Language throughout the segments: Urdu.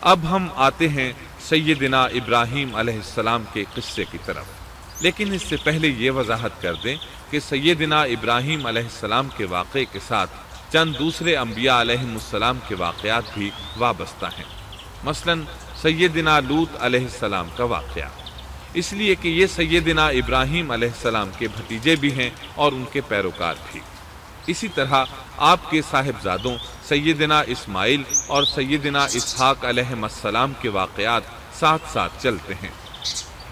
اب ہم آتے ہیں سیدنا ابراہیم علیہ السلام کے قصے کی طرف، لیکن اس سے پہلے یہ وضاحت کر دیں کہ سیدنا ابراہیم علیہ السلام کے واقعے کے ساتھ چند دوسرے انبیاء علیہم السلام کے واقعات بھی وابستہ ہیں، مثلا سیدنا لوط علیہ السلام کا واقعہ، اس لیے کہ یہ سیدنا ابراہیم علیہ السلام کے بھتیجے بھی ہیں اور ان کے پیروکار بھی۔ اسی طرح آپ کے صاحبزادوں سیدنا اسماعیل اور سیدنا اسحاق علیہ السلام کے واقعات ساتھ ساتھ چلتے ہیں۔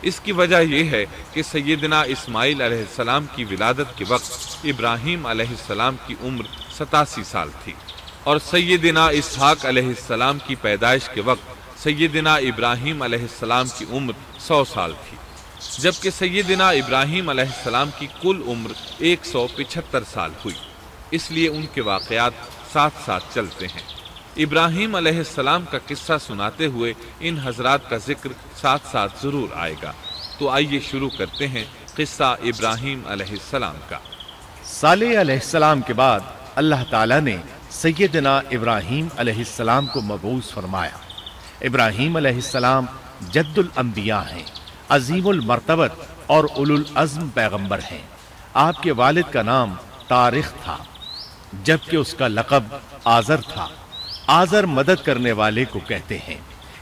اس کی وجہ یہ ہے کہ سیدنا اسماعیل علیہ السلام کی ولادت کے وقت ابراہیم علیہ السلام کی عمر 87 سال تھی، اور سیدنا اسحاق علیہ السلام کی پیدائش کے وقت سیدنا ابراہیم علیہ السلام کی عمر 100 سال تھی، جبکہ سیدنا ابراہیم علیہ السلام کی کل عمر 175 سال ہوئی، اس لیے ان کے واقعات ساتھ ساتھ چلتے ہیں۔ ابراہیم علیہ السلام کا قصہ سناتے ہوئے ان حضرات کا ذکر ساتھ ساتھ ضرور آئے گا، تو آئیے شروع کرتے ہیں قصہ ابراہیم علیہ السلام کا۔ صالح علیہ السلام کے بعد اللہ تعالیٰ نے سیدنا ابراہیم علیہ السلام کو مبعوث فرمایا۔ ابراہیم علیہ السلام جد الانبیاء ہیں، عظیم المرتبت اور اولو العزم پیغمبر ہیں۔ آپ کے والد کا نام طارق تھا، جبکہ اس کا لقب آزر تھا۔ آزر مدد کرنے والے کو کہتے ہیں۔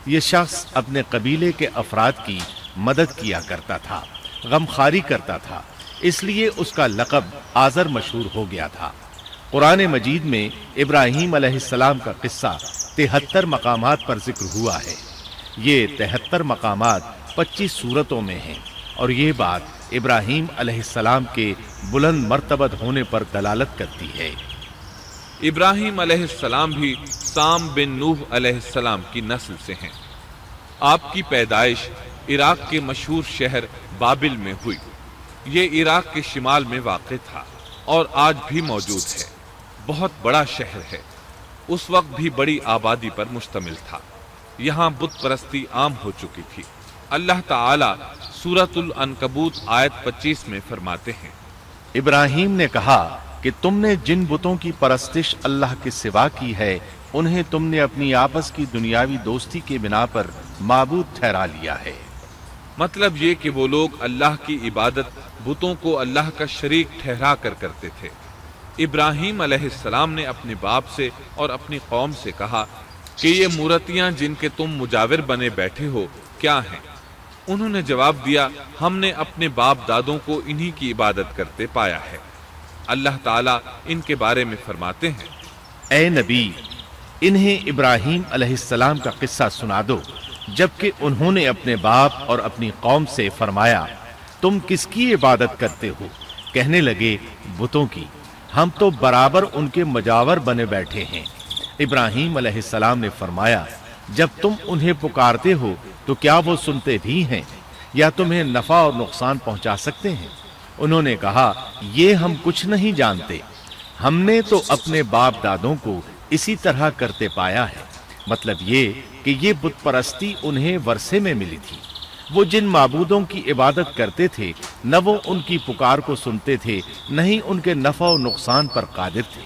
یہ شخص اپنے قبیلے کے افراد کی مدد کیا کرتا تھا، غمخواری کرتا تھا، اس لیے اس کا لقب آزر مشہور ہو گیا تھا۔ قرآن مجید میں ابراہیم علیہ السلام کا قصہ 73 مقامات پر ذکر ہوا ہے۔ یہ 73 مقامات 25 سورتوں میں ہیں، اور یہ بات ابراہیم علیہ السلام کے بلند مرتبت ہونے پر دلالت کرتی ہے۔ ابراہیم علیہ السلام بھی سام بن نوح علیہ السلام کی نسل سے ہیں۔ آپ کی پیدائش عراق کے مشہور شہر بابل میں ہوئی۔ یہ عراق کے شمال میں واقع تھا اور آج بھی موجود ہے۔ بہت بڑا شہر ہے، اس وقت بھی بڑی آبادی پر مشتمل تھا۔ یہاں بت پرستی عام ہو چکی تھی۔ اللہ تعالی سورۃ العنکبوت آیت 25 میں فرماتے ہیں، ابراہیم نے کہا کہ تم نے جن بتوں کی پرستش اللہ کے سوا کی ہے، انہیں تم نے اپنی آپس کی دنیاوی دوستی کے بنا پر معبود ٹھہرا لیا ہے۔ مطلب یہ کہ وہ لوگ اللہ کی عبادت بتوں کو اللہ کا شریک ٹھہرا کر کرتے تھے۔ ابراہیم علیہ السلام نے اپنے باپ سے اور اپنی قوم سے کہا کہ یہ مورتیاں جن کے تم مجاور بنے بیٹھے ہو کیا ہیں؟ انہوں نے جواب دیا، ہم نے اپنے باپ دادوں کو انہی کی عبادت کرتے پایا ہے۔ اللہ تعالیٰ ان کے بارے میں فرماتے ہیں، اے نبی، انہیں ابراہیم علیہ السلام کا قصہ سنا دو، جبکہ انہوں نے اپنے باپ اور اپنی قوم سے فرمایا، تم کس کی عبادت کرتے ہو؟ کہنے لگے، بتوں کی، ہم تو برابر ان کے مجاور بنے بیٹھے ہیں۔ ابراہیم علیہ السلام نے فرمایا، جب تم انہیں پکارتے ہو تو کیا وہ سنتے بھی ہیں یا تمہیں نفع اور نقصان پہنچا سکتے ہیں؟ انہوں نے کہا، یہ ہم کچھ نہیں جانتے، ہم نے تو اپنے باپ دادوں کو اسی طرح کرتے پایا ہے۔ مطلب یہ کہ یہ بت پرستی انہیں ورثے میں ملی تھی۔ وہ جن معبودوں کی عبادت کرتے تھے، نہ وہ ان کی پکار کو سنتے تھے، نہ ہی ان کے نفع و نقصان پر قادر تھے۔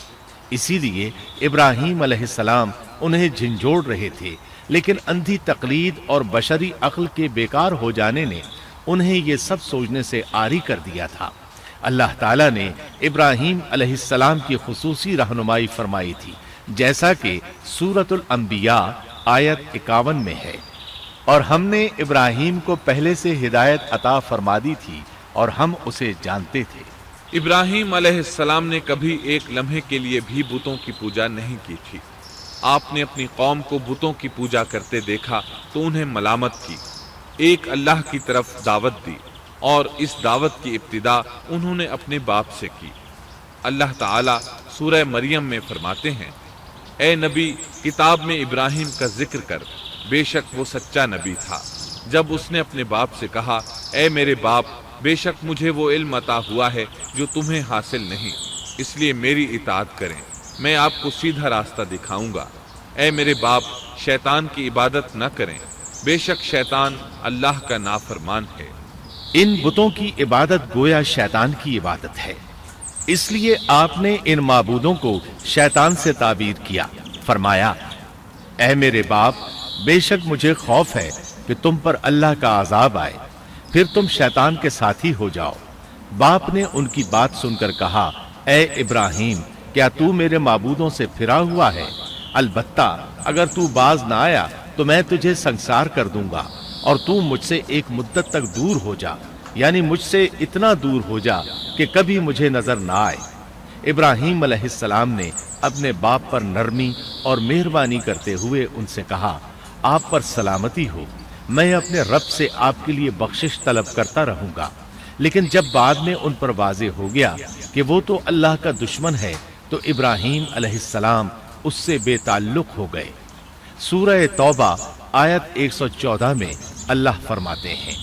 اسی لیے ابراہیم علیہ السلام انہیں جھنجھوڑ رہے تھے، لیکن اندھی تقلید اور بشری عقل کے بیکار ہو جانے نے انہیں یہ سب سوچنے سے عاری کر دیا تھا۔ اللہ تعالیٰ نے ابراہیم علیہ السلام کی خصوصی رہنمائی فرمائی تھی، جیسا کہ سورۃ الانبیاء آیت 51 میں ہے، اور ہم نے ابراہیم کو پہلے سے ہدایت عطا فرما دی تھی اور ہم اسے جانتے تھے۔ ابراہیم علیہ السلام نے کبھی ایک لمحے کے لیے بھی بتوں کی پوجا نہیں کی تھی۔ آپ نے اپنی قوم کو بتوں کی پوجا کرتے دیکھا تو انہیں ملامت کی، ایک اللہ کی طرف دعوت دی، اور اس دعوت کی ابتدا انہوں نے اپنے باپ سے کی۔ اللہ تعالیٰ سورہ مریم میں فرماتے ہیں، اے نبی، کتاب میں ابراہیم کا ذکر کر، بے شک وہ سچا نبی تھا۔ جب اس نے اپنے باپ سے کہا، اے میرے باپ، بے شک مجھے وہ علم عطا ہوا ہے جو تمہیں حاصل نہیں، اس لیے میری اطاعت کریں، میں آپ کو سیدھا راستہ دکھاؤں گا۔ اے میرے باپ، شیطان کی عبادت نہ کریں، بے شک شیطان اللہ کا نافرمان ہے۔ ان بتوں کی عبادت گویا شیطان کی عبادت ہے، اس لیے آپ نے ان معبودوں کو شیطان سے تعبیر کیا۔ فرمایا، اے میرے باپ، بے شک مجھے خوف ہے کہ تم پر اللہ کا عذاب آئے، پھر تم شیطان کے ساتھی ہو جاؤ۔ باپ نے ان کی بات سن کر کہا، اے ابراہیم، کیا تو میرے معبودوں سے پھرا ہوا ہے؟ البتہ اگر تو باز نہ آیا تو میں تجھے سنسار کر دوں گا، اور تو مجھ سے ایک مدت تک دور ہو جا، یعنی مجھ سے اتنا دور ہو جا کہ کبھی مجھے نظر نہ آئے۔ ابراہیم علیہ السلام نے اپنے باپ پر نرمی اور مہربانی کرتے ہوئے ان سے کہا، آپ پر سلامتی ہو، میں اپنے رب سے آپ کے لیے بخشش طلب کرتا رہوں گا۔ لیکن جب بعد میں ان پر واضح ہو گیا کہ وہ تو اللہ کا دشمن ہے تو ابراہیم علیہ السلام اس سے بے تعلق ہو گئے۔ سورہ توبہ آیت 114 میں اللہ فرماتے ہیں،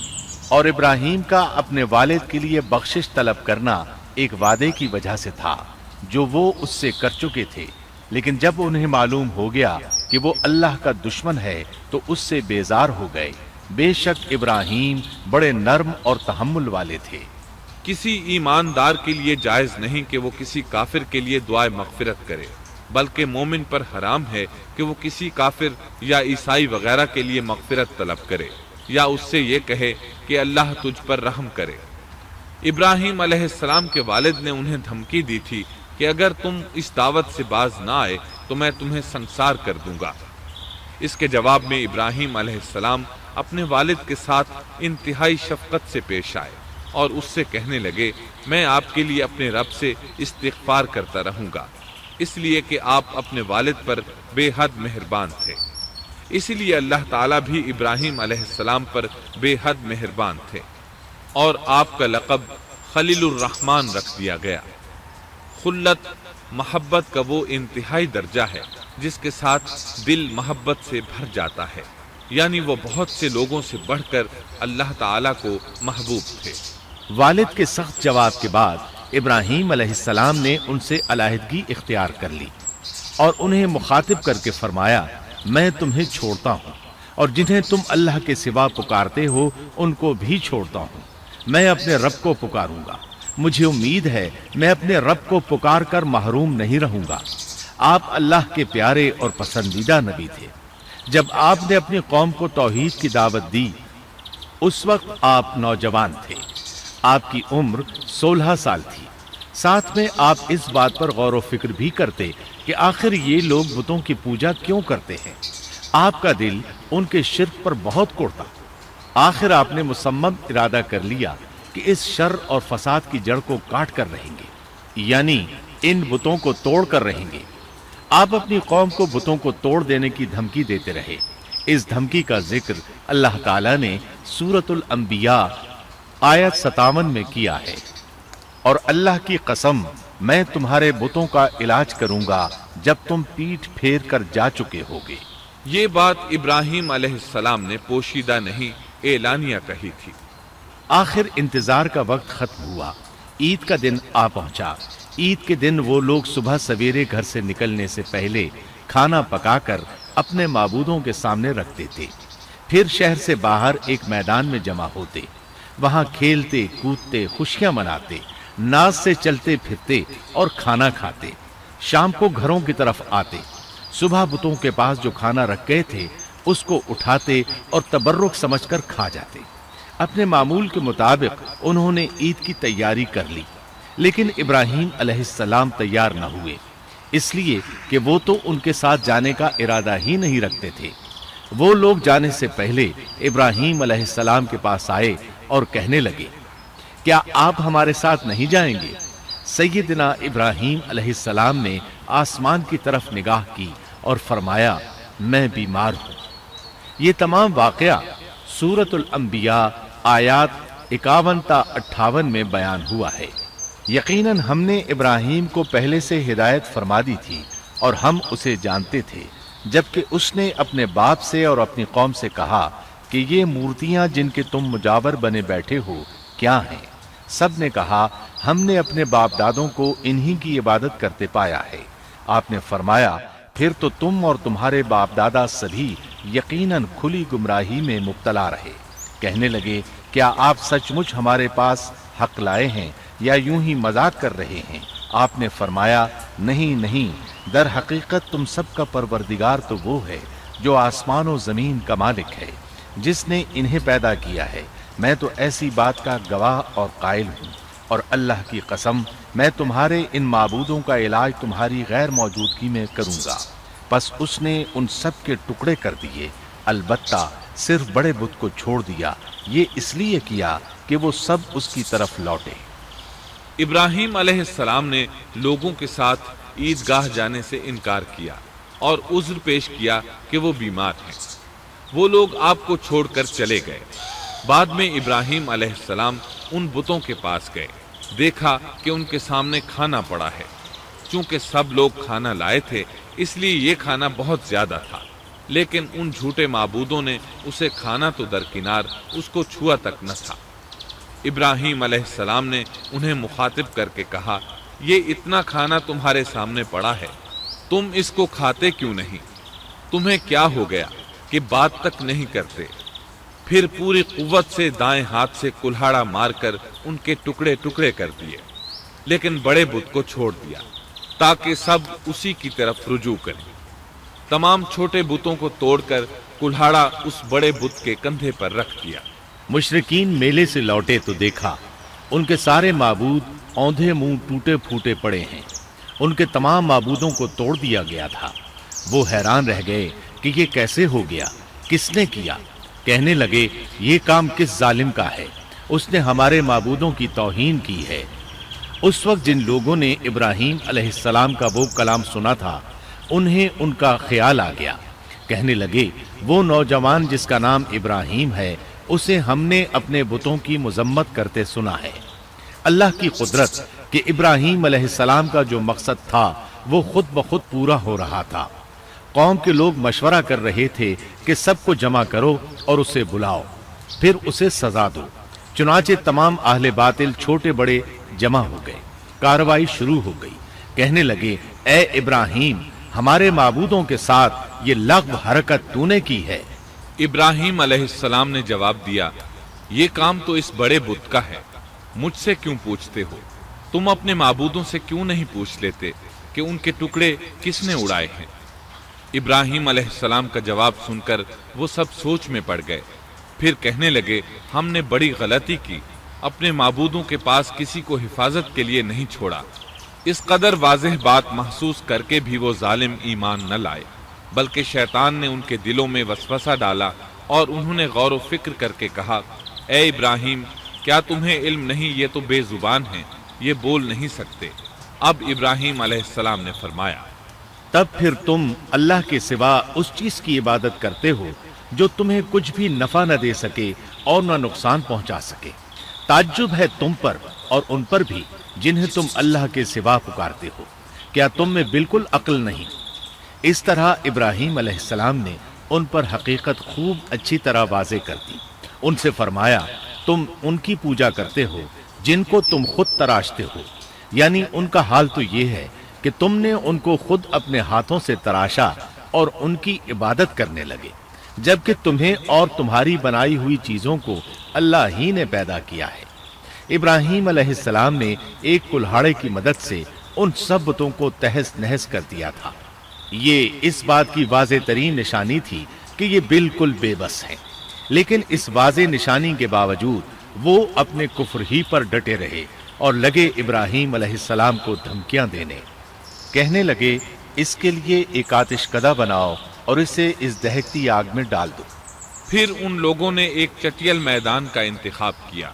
اور ابراہیم کا اپنے والد کے لیے بخشش طلب کرنا ایک وعدے کی وجہ سے تھا جو وہ اس سے کر چکے تھے، لیکن جب انہیں معلوم ہو گیا کہ وہ اللہ کا دشمن ہے تو اس سے بیزار ہو گئے۔ بے شک ابراہیم بڑے نرم اور تحمل والے تھے۔ کسی ایماندار کے لیے جائز نہیں کہ وہ کسی کافر کے لیے دعائے مغفرت کرے، بلکہ مومن پر حرام ہے کہ وہ کسی کافر یا عیسائی وغیرہ کے لیے مغفرت طلب کرے یا اس سے یہ کہے کہ اللہ تجھ پر رحم کرے۔ ابراہیم علیہ السلام کے والد نے انہیں دھمکی دی تھی کہ اگر تم اس دعوت سے باز نہ آئے تو میں تمہیں سنسار کر دوں گا۔ اس کے جواب میں ابراہیم علیہ السلام اپنے والد کے ساتھ انتہائی شفقت سے پیش آئے اور اس سے کہنے لگے، میں آپ کے لیے اپنے رب سے استغفار کرتا رہوں گا، اس لیے کہ آپ اپنے والد پر بے حد مہربان تھے۔ اسی لیے اللہ تعالیٰ بھی ابراہیم علیہ السلام پر بے حد مہربان تھے اور آپ کا لقب خلیل الرحمن رکھ دیا گیا۔ خلت محبت کا وہ انتہائی درجہ ہے جس کے ساتھ دل محبت سے بھر جاتا ہے، یعنی وہ بہت سے لوگوں سے بڑھ کر اللہ تعالیٰ کو محبوب تھے۔ والد کے سخت جواب کے بعد ابراہیم علیہ السلام نے ان سے علیحدگی اختیار کر لی اور انہیں مخاطب کر کے فرمایا، میں تمہیں چھوڑتا ہوں اور جنہیں تم اللہ کے سوا پکارتے ہو ان کو بھی چھوڑتا ہوں، میں اپنے رب کو پکاروں گا، مجھے امید ہے میں اپنے رب کو پکار کر محروم نہیں رہوں گا۔ آپ اللہ کے پیارے اور پسندیدہ نبی تھے۔ جب آپ نے اپنی قوم کو توحید کی دعوت دی اس وقت آپ نوجوان تھے، آپ کی عمر 16 سال تھی۔ ساتھ میں آپ اس بات پر غور و فکر بھی کرتے کہ آخر یہ لوگ بتوں کی پوجا کیوں کرتے ہیں۔ آپ کا دل ان کے شرک پر بہت کوڑتا۔ آخر آپ نے مصمم ارادہ کر لیا کہ اس شر اور فساد کی جڑ کو کاٹ کر رہیں گے، یعنی ان بتوں کو توڑ کر رہیں گے۔ آپ اپنی قوم کو بتوں کو توڑ دینے کی دھمکی دیتے رہے۔ اس دھمکی کا ذکر اللہ تعالیٰ نے سورۃ الانبیاء آیت 57 میں کیا ہے، اور اللہ کی قسم میں تمہارے بتوں کا علاج کروں گا جب تم پیٹھ پھیر کر جا چکے ہوگے۔ یہ بات ابراہیم علیہ السلام نے پوشیدہ نہیں اعلانیہ کہی تھی۔ آخر انتظار کا وقت ختم ہوا، عید کا دن آ پہنچا۔ عید کے دن وہ لوگ صبح سویرے گھر سے نکلنے سے پہلے کھانا پکا کر اپنے معبودوں کے سامنے رکھتے تھے، پھر شہر سے باہر ایک میدان میں جمع ہوتے، وہاں کھیلتے کودتے خوشیاں مناتے، ناز سے چلتے پھرتے اور کھانا کھاتے۔ شام کو گھروں کی طرف آتے، صبح بتوں کے پاس جو کھانا رکھ گئے تھے اس کو اٹھاتے اور تبرک سمجھ کر کھا جاتے۔ اپنے معمول کے مطابق انہوں نے عید کی تیاری کر لی، لیکن ابراہیم علیہ السلام تیار نہ ہوئے، اس لیے کہ وہ تو ان کے ساتھ جانے کا ارادہ ہی نہیں رکھتے تھے۔ وہ لوگ جانے سے پہلے ابراہیم علیہ السلام کے پاس آئے اور کہنے لگے، کیا آپ ہمارے ساتھ نہیں جائیں گے؟ سیدنا ابراہیم علیہ السلام نے آسمان کی طرف نگاہ کی اور فرمایا، میں بیمار ہوں۔ یہ تمام واقعہ سورۃ الانبیاء آیات 51 تا 58 میں بیان ہوا ہے۔ یقیناً ہم نے ابراہیم کو پہلے سے ہدایت فرما دی تھی اور ہم اسے جانتے تھے، جبکہ اس نے اپنے باپ سے اور اپنی قوم سے کہا کہ یہ مورتیاں جن کے تم مجاور بنے بیٹھے ہو کیا ہیں؟ سب نے کہا، ہم نے اپنے باپ دادوں کو انہی کی عبادت کرتے پایا ہے۔ آپ نے فرمایا، پھر تو تم اور تمہارے باپ دادا سبھی یقیناً کھلی گمراہی میں مبتلا رہے۔ کہنے لگے، کیا آپ سچ مچ ہمارے پاس حق لائے ہیں یا یوں ہی مذاق کر رہے ہیں؟ آپ نے فرمایا، نہیں نہیں، در حقیقت تم سب کا پروردگار تو وہ ہے جو آسمان و زمین کا مالک ہے، جس نے انہیں پیدا کیا ہے، میں تو ایسی بات کا گواہ اور قائل ہوں، اور اللہ کی قسم میں تمہارے ان معبودوں کا علاج تمہاری غیر موجودگی میں کروں گا۔ پس اس نے ان سب کے ٹکڑے کر دیے، البتہ صرف بڑے بت کو چھوڑ دیا، یہ اس لیے کیا کہ وہ سب اس کی طرف لوٹے۔ ابراہیم علیہ السلام نے لوگوں کے ساتھ عیدگاہ جانے سے انکار کیا اور عذر پیش کیا کہ وہ بیمار ہیں۔ وہ لوگ آپ کو چھوڑ کر چلے گئے۔ بعد میں ابراہیم علیہ السلام ان بتوں کے پاس گئے، دیکھا کہ ان کے سامنے کھانا پڑا ہے۔ چونکہ سب لوگ کھانا لائے تھے اس لیے یہ کھانا بہت زیادہ تھا، لیکن ان جھوٹے معبودوں نے اسے کھانا تو درکنار اس کو چھوا تک نہ تھا۔ ابراہیم علیہ السلام نے انہیں مخاطب کر کے کہا، یہ اتنا کھانا تمہارے سامنے پڑا ہے، تم اس کو کھاتے کیوں نہیں؟ تمہیں کیا ہو گیا کہ بات تک نہیں کرتے؟ پھر پوری قوت سے دائیں ہاتھ سے کلہاڑا مار کر ان کے ٹکڑے ٹکڑے کر دیے، لیکن بڑے بت کو چھوڑ دیا تاکہ سب اسی کی طرف رجوع کریں۔ تمام چھوٹے بتوں کو توڑ کر کلہاڑا اس بڑے بت کے کندھے پر رکھ دیا۔ مشرکین میلے سے لوٹے تو دیکھا ان کے سارے معبود اوندھے منہ ٹوٹے پھوٹے پڑے ہیں، ان کے تمام معبودوں کو توڑ دیا گیا تھا۔ وہ حیران رہ گئے کہ یہ کیسے ہو گیا، کس نے کیا؟ کہنے لگے، یہ کام کس ظالم کا ہے، اس نے ہمارے معبودوں کی توہین کی ہے۔ اس وقت جن لوگوں نے ابراہیم علیہ السلام کا وہ کلام سنا تھا انہیں ان کا خیال آ گیا، کہنے لگے، وہ نوجوان جس کا نام ابراہیم ہے اسے ہم نے اپنے بتوں کی مذمت کرتے سنا ہے۔ اللہ کی قدرت کہ ابراہیم علیہ السلام کا جو مقصد تھا وہ خود بخود پورا ہو رہا تھا۔ قوم کے لوگ مشورہ کر رہے تھے کہ سب کو جمع کرو اور اسے بلاؤ، پھر اسے سزا دو۔ چنانچہ تمام اہل باطل چھوٹے بڑے جمع ہو گئے، کارروائی شروع ہو گئی۔ کہنے لگے، اے ابراہیم، ہمارے معبودوں کے ساتھ یہ لغو حرکت تو نے کی ہے۔ ابراہیم علیہ السلام نے جواب دیا، یہ کام تو اس بڑے بت کا ہے، مجھ سے کیوں پوچھتے ہو؟ تم اپنے معبودوں سے کیوں نہیں پوچھ لیتے کہ ان کے ٹکڑے کس نے اڑائے ہیں؟ ابراہیم علیہ السلام کا جواب سن کر وہ سب سوچ میں پڑ گئے، پھر کہنے لگے، ہم نے بڑی غلطی کی، اپنے معبودوں کے پاس کسی کو حفاظت کے لیے نہیں چھوڑا۔ اس قدر واضح بات محسوس کر کے بھی وہ ظالم ایمان نہ لائے، بلکہ شیطان نے ان کے دلوں میں وسوسہ ڈالا اور انہوں نے غور و فکر کر کے کہا، اے ابراہیم، کیا تمہیں علم نہیں، یہ تو بے زبان ہیں، یہ بول نہیں سکتے۔ اب ابراہیم علیہ السلام نے فرمایا، تب پھر تم اللہ کے سوا اس چیز کی عبادت کرتے ہو جو تمہیں کچھ بھی نفع نہ دے سکے اور نہ نقصان پہنچا سکے۔ تعجب ہے تم پر اور ان پر بھی جنہیں تم اللہ کے سوا پکارتے ہو، کیا تم میں بالکل عقل نہیں؟ اس طرح ابراہیم علیہ السلام نے ان پر حقیقت خوب اچھی طرح واضح کر دی۔ ان سے فرمایا، تم ان کی پوجا کرتے ہو جن کو تم خود تراشتے ہو، یعنی ان کا حال تو یہ ہے کہ تم نے ان کو خود اپنے ہاتھوں سے تراشا اور ان کی عبادت کرنے لگے، جبکہ تمہیں اور تمہاری بنائی ہوئی چیزوں کو اللہ ہی نے پیدا کیا ہے۔ ابراہیم علیہ السلام نے ایک کلہاڑے کی مدد سے ان سب بتوں کو تہس نہس کر دیا تھا۔ یہ اس بات کی واضح ترین نشانی تھی کہ یہ بالکل بے بس ہیں، لیکن اس واضح نشانی کے باوجود وہ اپنے کفر ہی پر ڈٹے رہے اور لگے ابراہیم علیہ السلام کو دھمکیاں دینے۔ کہنے لگے، اس کے لیے ایک آتش کدہ بناؤ اور اسے اس دہکتی آگ میں ڈال دو۔ پھر ان لوگوں نے ایک چٹیل میدان کا انتخاب کیا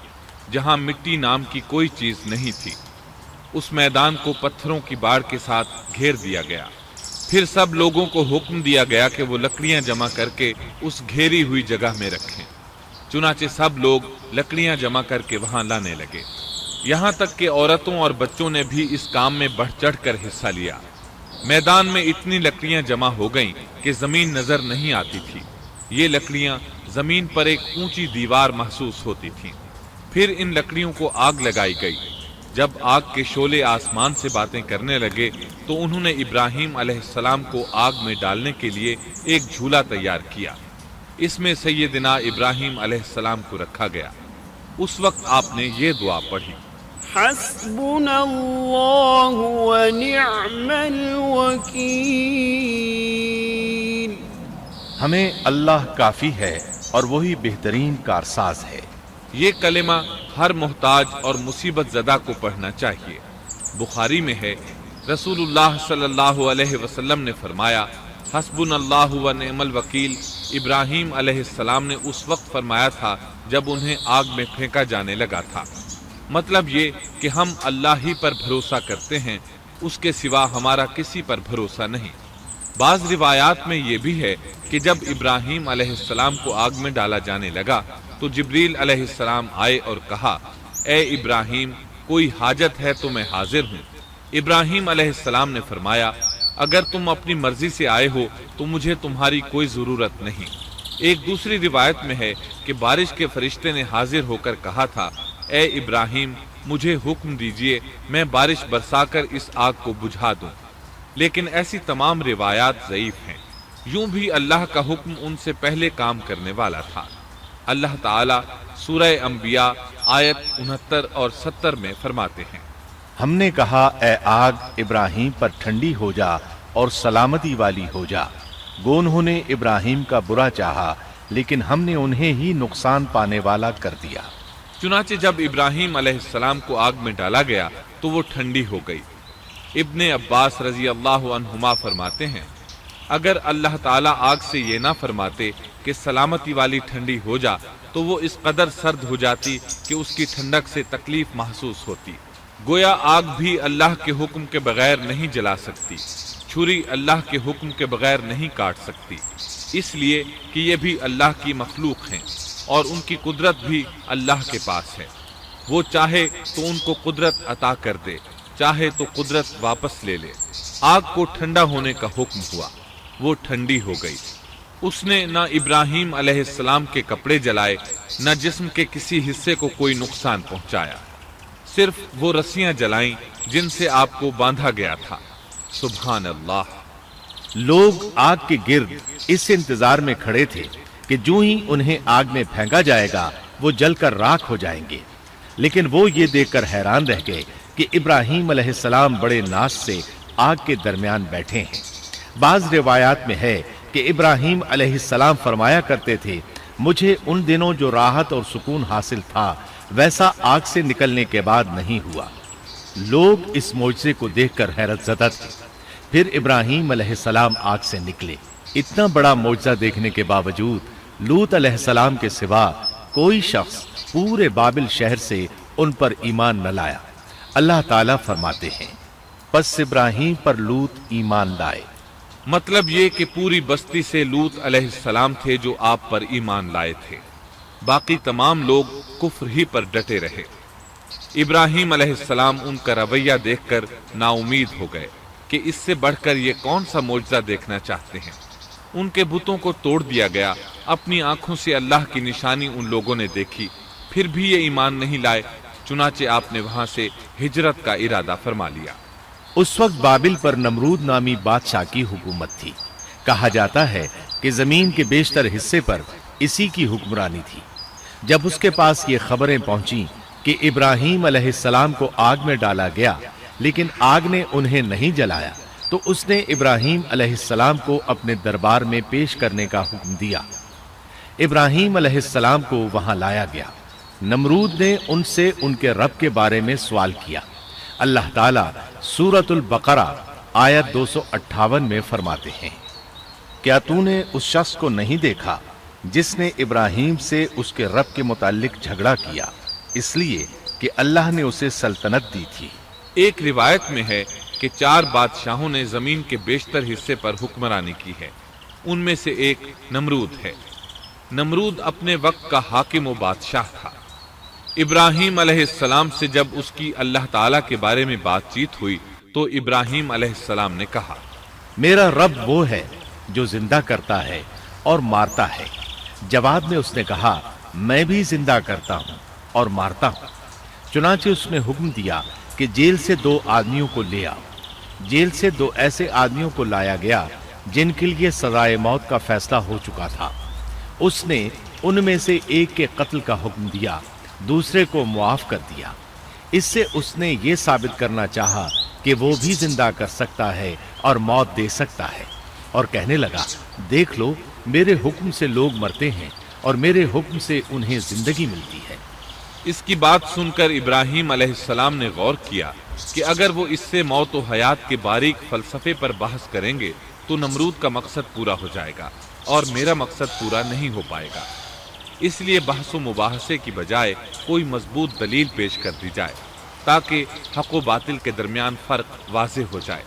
جہاں مٹی نام کی کوئی چیز نہیں تھی۔ اس میدان کو پتھروں کی باڑ کے ساتھ گھیر دیا گیا۔ پھر سب لوگوں کو حکم دیا گیا کہ وہ لکڑیاں جمع کر کے اس گھیری ہوئی جگہ میں رکھیں۔ چنانچہ سب لوگ لکڑیاں جمع کر کے وہاں لانے لگے، یہاں تک کہ عورتوں اور بچوں نے بھی اس کام میں بڑھ چڑھ کر حصہ لیا۔ میدان میں اتنی لکڑیاں جمع ہو گئیں کہ زمین نظر نہیں آتی تھی۔ یہ لکڑیاں زمین پر ایک اونچی دیوار محسوس ہوتی تھیں۔ پھر ان لکڑیوں کو آگ لگائی گئی۔ جب آگ کے شعلے آسمان سے باتیں کرنے لگے تو انہوں نے ابراہیم علیہ السلام کو آگ میں ڈالنے کے لیے ایک جھولا تیار کیا۔ اس میں سیدنا ابراہیم علیہ السلام کو رکھا گیا۔ اس وقت آپ نے یہ دعا پڑھی، حسبنا اللہ ونعم الوکیل۔ ہمیں اللہ کافی ہے اور وہی بہترین کارساز ہے۔ یہ کلمہ ہر محتاج اور مصیبت زدہ کو پڑھنا چاہیے۔ بخاری میں ہے، رسول اللہ صلی اللہ علیہ وسلم نے فرمایا، حسبنا اللہ و نعم الوکیل ابراہیم علیہ السلام نے اس وقت فرمایا تھا جب انہیں آگ میں پھینکا جانے لگا تھا۔ مطلب یہ کہ ہم اللہ ہی پر بھروسہ کرتے ہیں، اس کے سوا ہمارا کسی پر بھروسہ نہیں۔ بعض روایات میں یہ بھی ہے کہ جب ابراہیم علیہ السلام کو آگ میں ڈالا جانے لگا تو جبریل علیہ السلام آئے اور کہا، اے ابراہیم، کوئی حاجت ہے تو میں حاضر ہوں۔ ابراہیم علیہ السلام نے فرمایا، اگر تم اپنی مرضی سے آئے ہو تو مجھے تمہاری کوئی ضرورت نہیں۔ ایک دوسری روایت میں ہے کہ بارش کے فرشتے نے حاضر ہو کر کہا تھا، اے ابراہیم، مجھے حکم دیجئے میں بارش برسا کر اس آگ کو بجھا دوں۔ لیکن ایسی تمام روایات ضعیف ہیں۔ یوں بھی اللہ کا حکم ان سے پہلے کام کرنے والا تھا۔ اللہ تعالیٰ سورہ انبیاء آیت 69 اور 70 میں فرماتے ہیں، ہم نے کہا، اے آگ ابراہیم پر ٹھنڈی ہو جا اور سلامتی والی ہو جا۔ گو انہوں نے ابراہیم کا برا چاہا لیکن ہم نے انہیں ہی نقصان پانے والا کر دیا۔ چنانچہ جب ابراہیم علیہ السلام کو آگ میں ڈالا گیا تو وہ ٹھنڈی ہو گئی۔ ابن عباس رضی اللہ عنہما فرماتے ہیں، اگر اللہ تعالیٰ آگ سے یہ نہ فرماتے کہ سلامتی والی ٹھنڈی ہو جا تو وہ اس قدر سرد ہو جاتی کہ اس کی ٹھنڈک سے تکلیف محسوس ہوتی۔ گویا آگ بھی اللہ کے حکم کے بغیر نہیں جلا سکتی، چھری اللہ کے حکم کے بغیر نہیں کاٹ سکتی، اس لیے کہ یہ بھی اللہ کی مخلوق ہیں اور ان کی قدرت بھی اللہ کے پاس ہے۔ وہ چاہے تو ان کو قدرت عطا کر دے، چاہے تو قدرت واپس لے لے۔ آگ کو ٹھنڈا ہونے کا حکم ہوا، وہ ٹھنڈی ہو گئی۔ اس نے نہ ابراہیم علیہ السلام کے کپڑے جلائے، نہ جسم کے کسی حصے کو کوئی نقصان پہنچایا، صرف وہ رسیاں جلائیں جن سے آپ کو باندھا گیا تھا۔ سبحان اللہ۔ لوگ آگ کے گرد اس انتظار میں کھڑے تھے کہ جو ہی انہیں آگ میں پھینکا جائے گا وہ جل کر راکھ ہو جائیں گے، لیکن وہ یہ دیکھ کر حیران رہ گئے کہ ابراہیم علیہ السلام بڑے ناز سے آگ کے درمیان بیٹھے ہیں۔ بعض روایات میں ہے کہ ابراہیم علیہ السلام فرمایا کرتے تھے، مجھے ان دنوں جو راحت اور سکون حاصل تھا ویسا آگ سے نکلنے کے بعد نہیں ہوا۔ لوگ اس معجزے کو دیکھ کر حیرت زدہ تھے۔ پھر ابراہیم علیہ السلام آگ سے نکلے۔ اتنا بڑا معجزہ دیکھنے کے باوجود لوط علیہ السلام کے سوا کوئی شخص پورے بابل شہر سے ان پر ایمان نہ لایا۔ اللہ تعالیٰ فرماتے ہیں، پس ابراہیم پر لوط ایمان لائے۔ مطلب یہ کہ پوری بستی سے لوط علیہ السلام تھے جو آپ پر ایمان لائے تھے، باقی تمام لوگ کفر ہی پر ڈٹے رہے۔ ابراہیم علیہ السلام ان کا رویہ دیکھ کر نا امید ہو گئے کہ اس سے بڑھ کر یہ کون سا معجزہ دیکھنا چاہتے ہیں۔ ان کے بتوں کو توڑ دیا گیا، اپنی آنکھوں سے اللہ کی نشانی ان لوگوں نے دیکھی، پھر بھی یہ ایمان نہیں لائے، چنانچہ آپ نے وہاں سے ہجرت کا ارادہ فرما لیا۔ اس وقت بابل پر نمرود نامی بادشاہ کی حکومت تھی۔ کہا جاتا ہے کہ زمین کے بیشتر حصے پر اسی کی حکمرانی تھی۔ جب اس کے پاس یہ خبریں پہنچیں کہ ابراہیم علیہ السلام کو آگ میں ڈالا گیا لیکن آگ نے انہیں نہیں جلایا، تو اس نے ابراہیم علیہ السلام کو اپنے دربار میں پیش کرنے کا حکم دیا۔ ابراہیم علیہ السلام کو وہاں لایا گیا۔ نمرود نے ان سے ان کے رب کے بارے میں سوال کیا۔ اللہ تعالیٰ سورۃ البقرہ آیت 258 میں فرماتے ہیں، کیا تو نے اس شخص کو نہیں دیکھا جس نے ابراہیم سے اس کے رب کے متعلق جھگڑا کیا، اس لیے کہ اللہ نے اسے سلطنت دی تھی۔ ایک روایت میں ہے کہ 4 بادشاہوں نے زمین کے بیشتر حصے پر حکمرانی کی ہے، ان میں سے ایک نمرود ہے۔ نمرود اپنے وقت کا حاکم و بادشاہ تھا۔ ابراہیم علیہ السلام سے جب اس کی اللہ تعالیٰ کے بارے میں بات چیت ہوئی تو ابراہیم علیہ السلام نے کہا، میرا رب وہ ہے جو زندہ کرتا ہے اور مارتا ہے۔ جواب میں اس نے کہا، میں بھی زندہ کرتا ہوں اور مارتا ہوں۔ چنانچہ اس نے حکم دیا کہ جیل سے 2 آدمیوں کو لے آؤ۔ جیل سے 2 ایسے آدمیوں کو لایا گیا جن کے لیے سزائے موت کا فیصلہ ہو چکا تھا۔ اس نے ان میں سے ایک کے قتل کا حکم دیا، دوسرے کو معاف کر دیا۔ اس سے اس نے یہ ثابت کرنا چاہا کہ وہ بھی زندہ کر سکتا ہے اور موت دے سکتا ہے، اور کہنے لگا، دیکھ لو میرے حکم سے لوگ مرتے ہیں اور میرے حکم سے انہیں زندگی ملتی ہے۔ اس کی بات سن کر ابراہیم علیہ السلام نے غور کیا کہ اگر وہ اس سے موت و حیات کے باریک فلسفے پر بحث کریں گے تو نمرود کا مقصد پورا ہو جائے گا اور میرا مقصد پورا نہیں ہو پائے گا۔ اس لیے بحث و مباحثے کی بجائے کوئی مضبوط دلیل پیش کر دی جائے تاکہ حق و باطل کے درمیان فرق واضح ہو جائے۔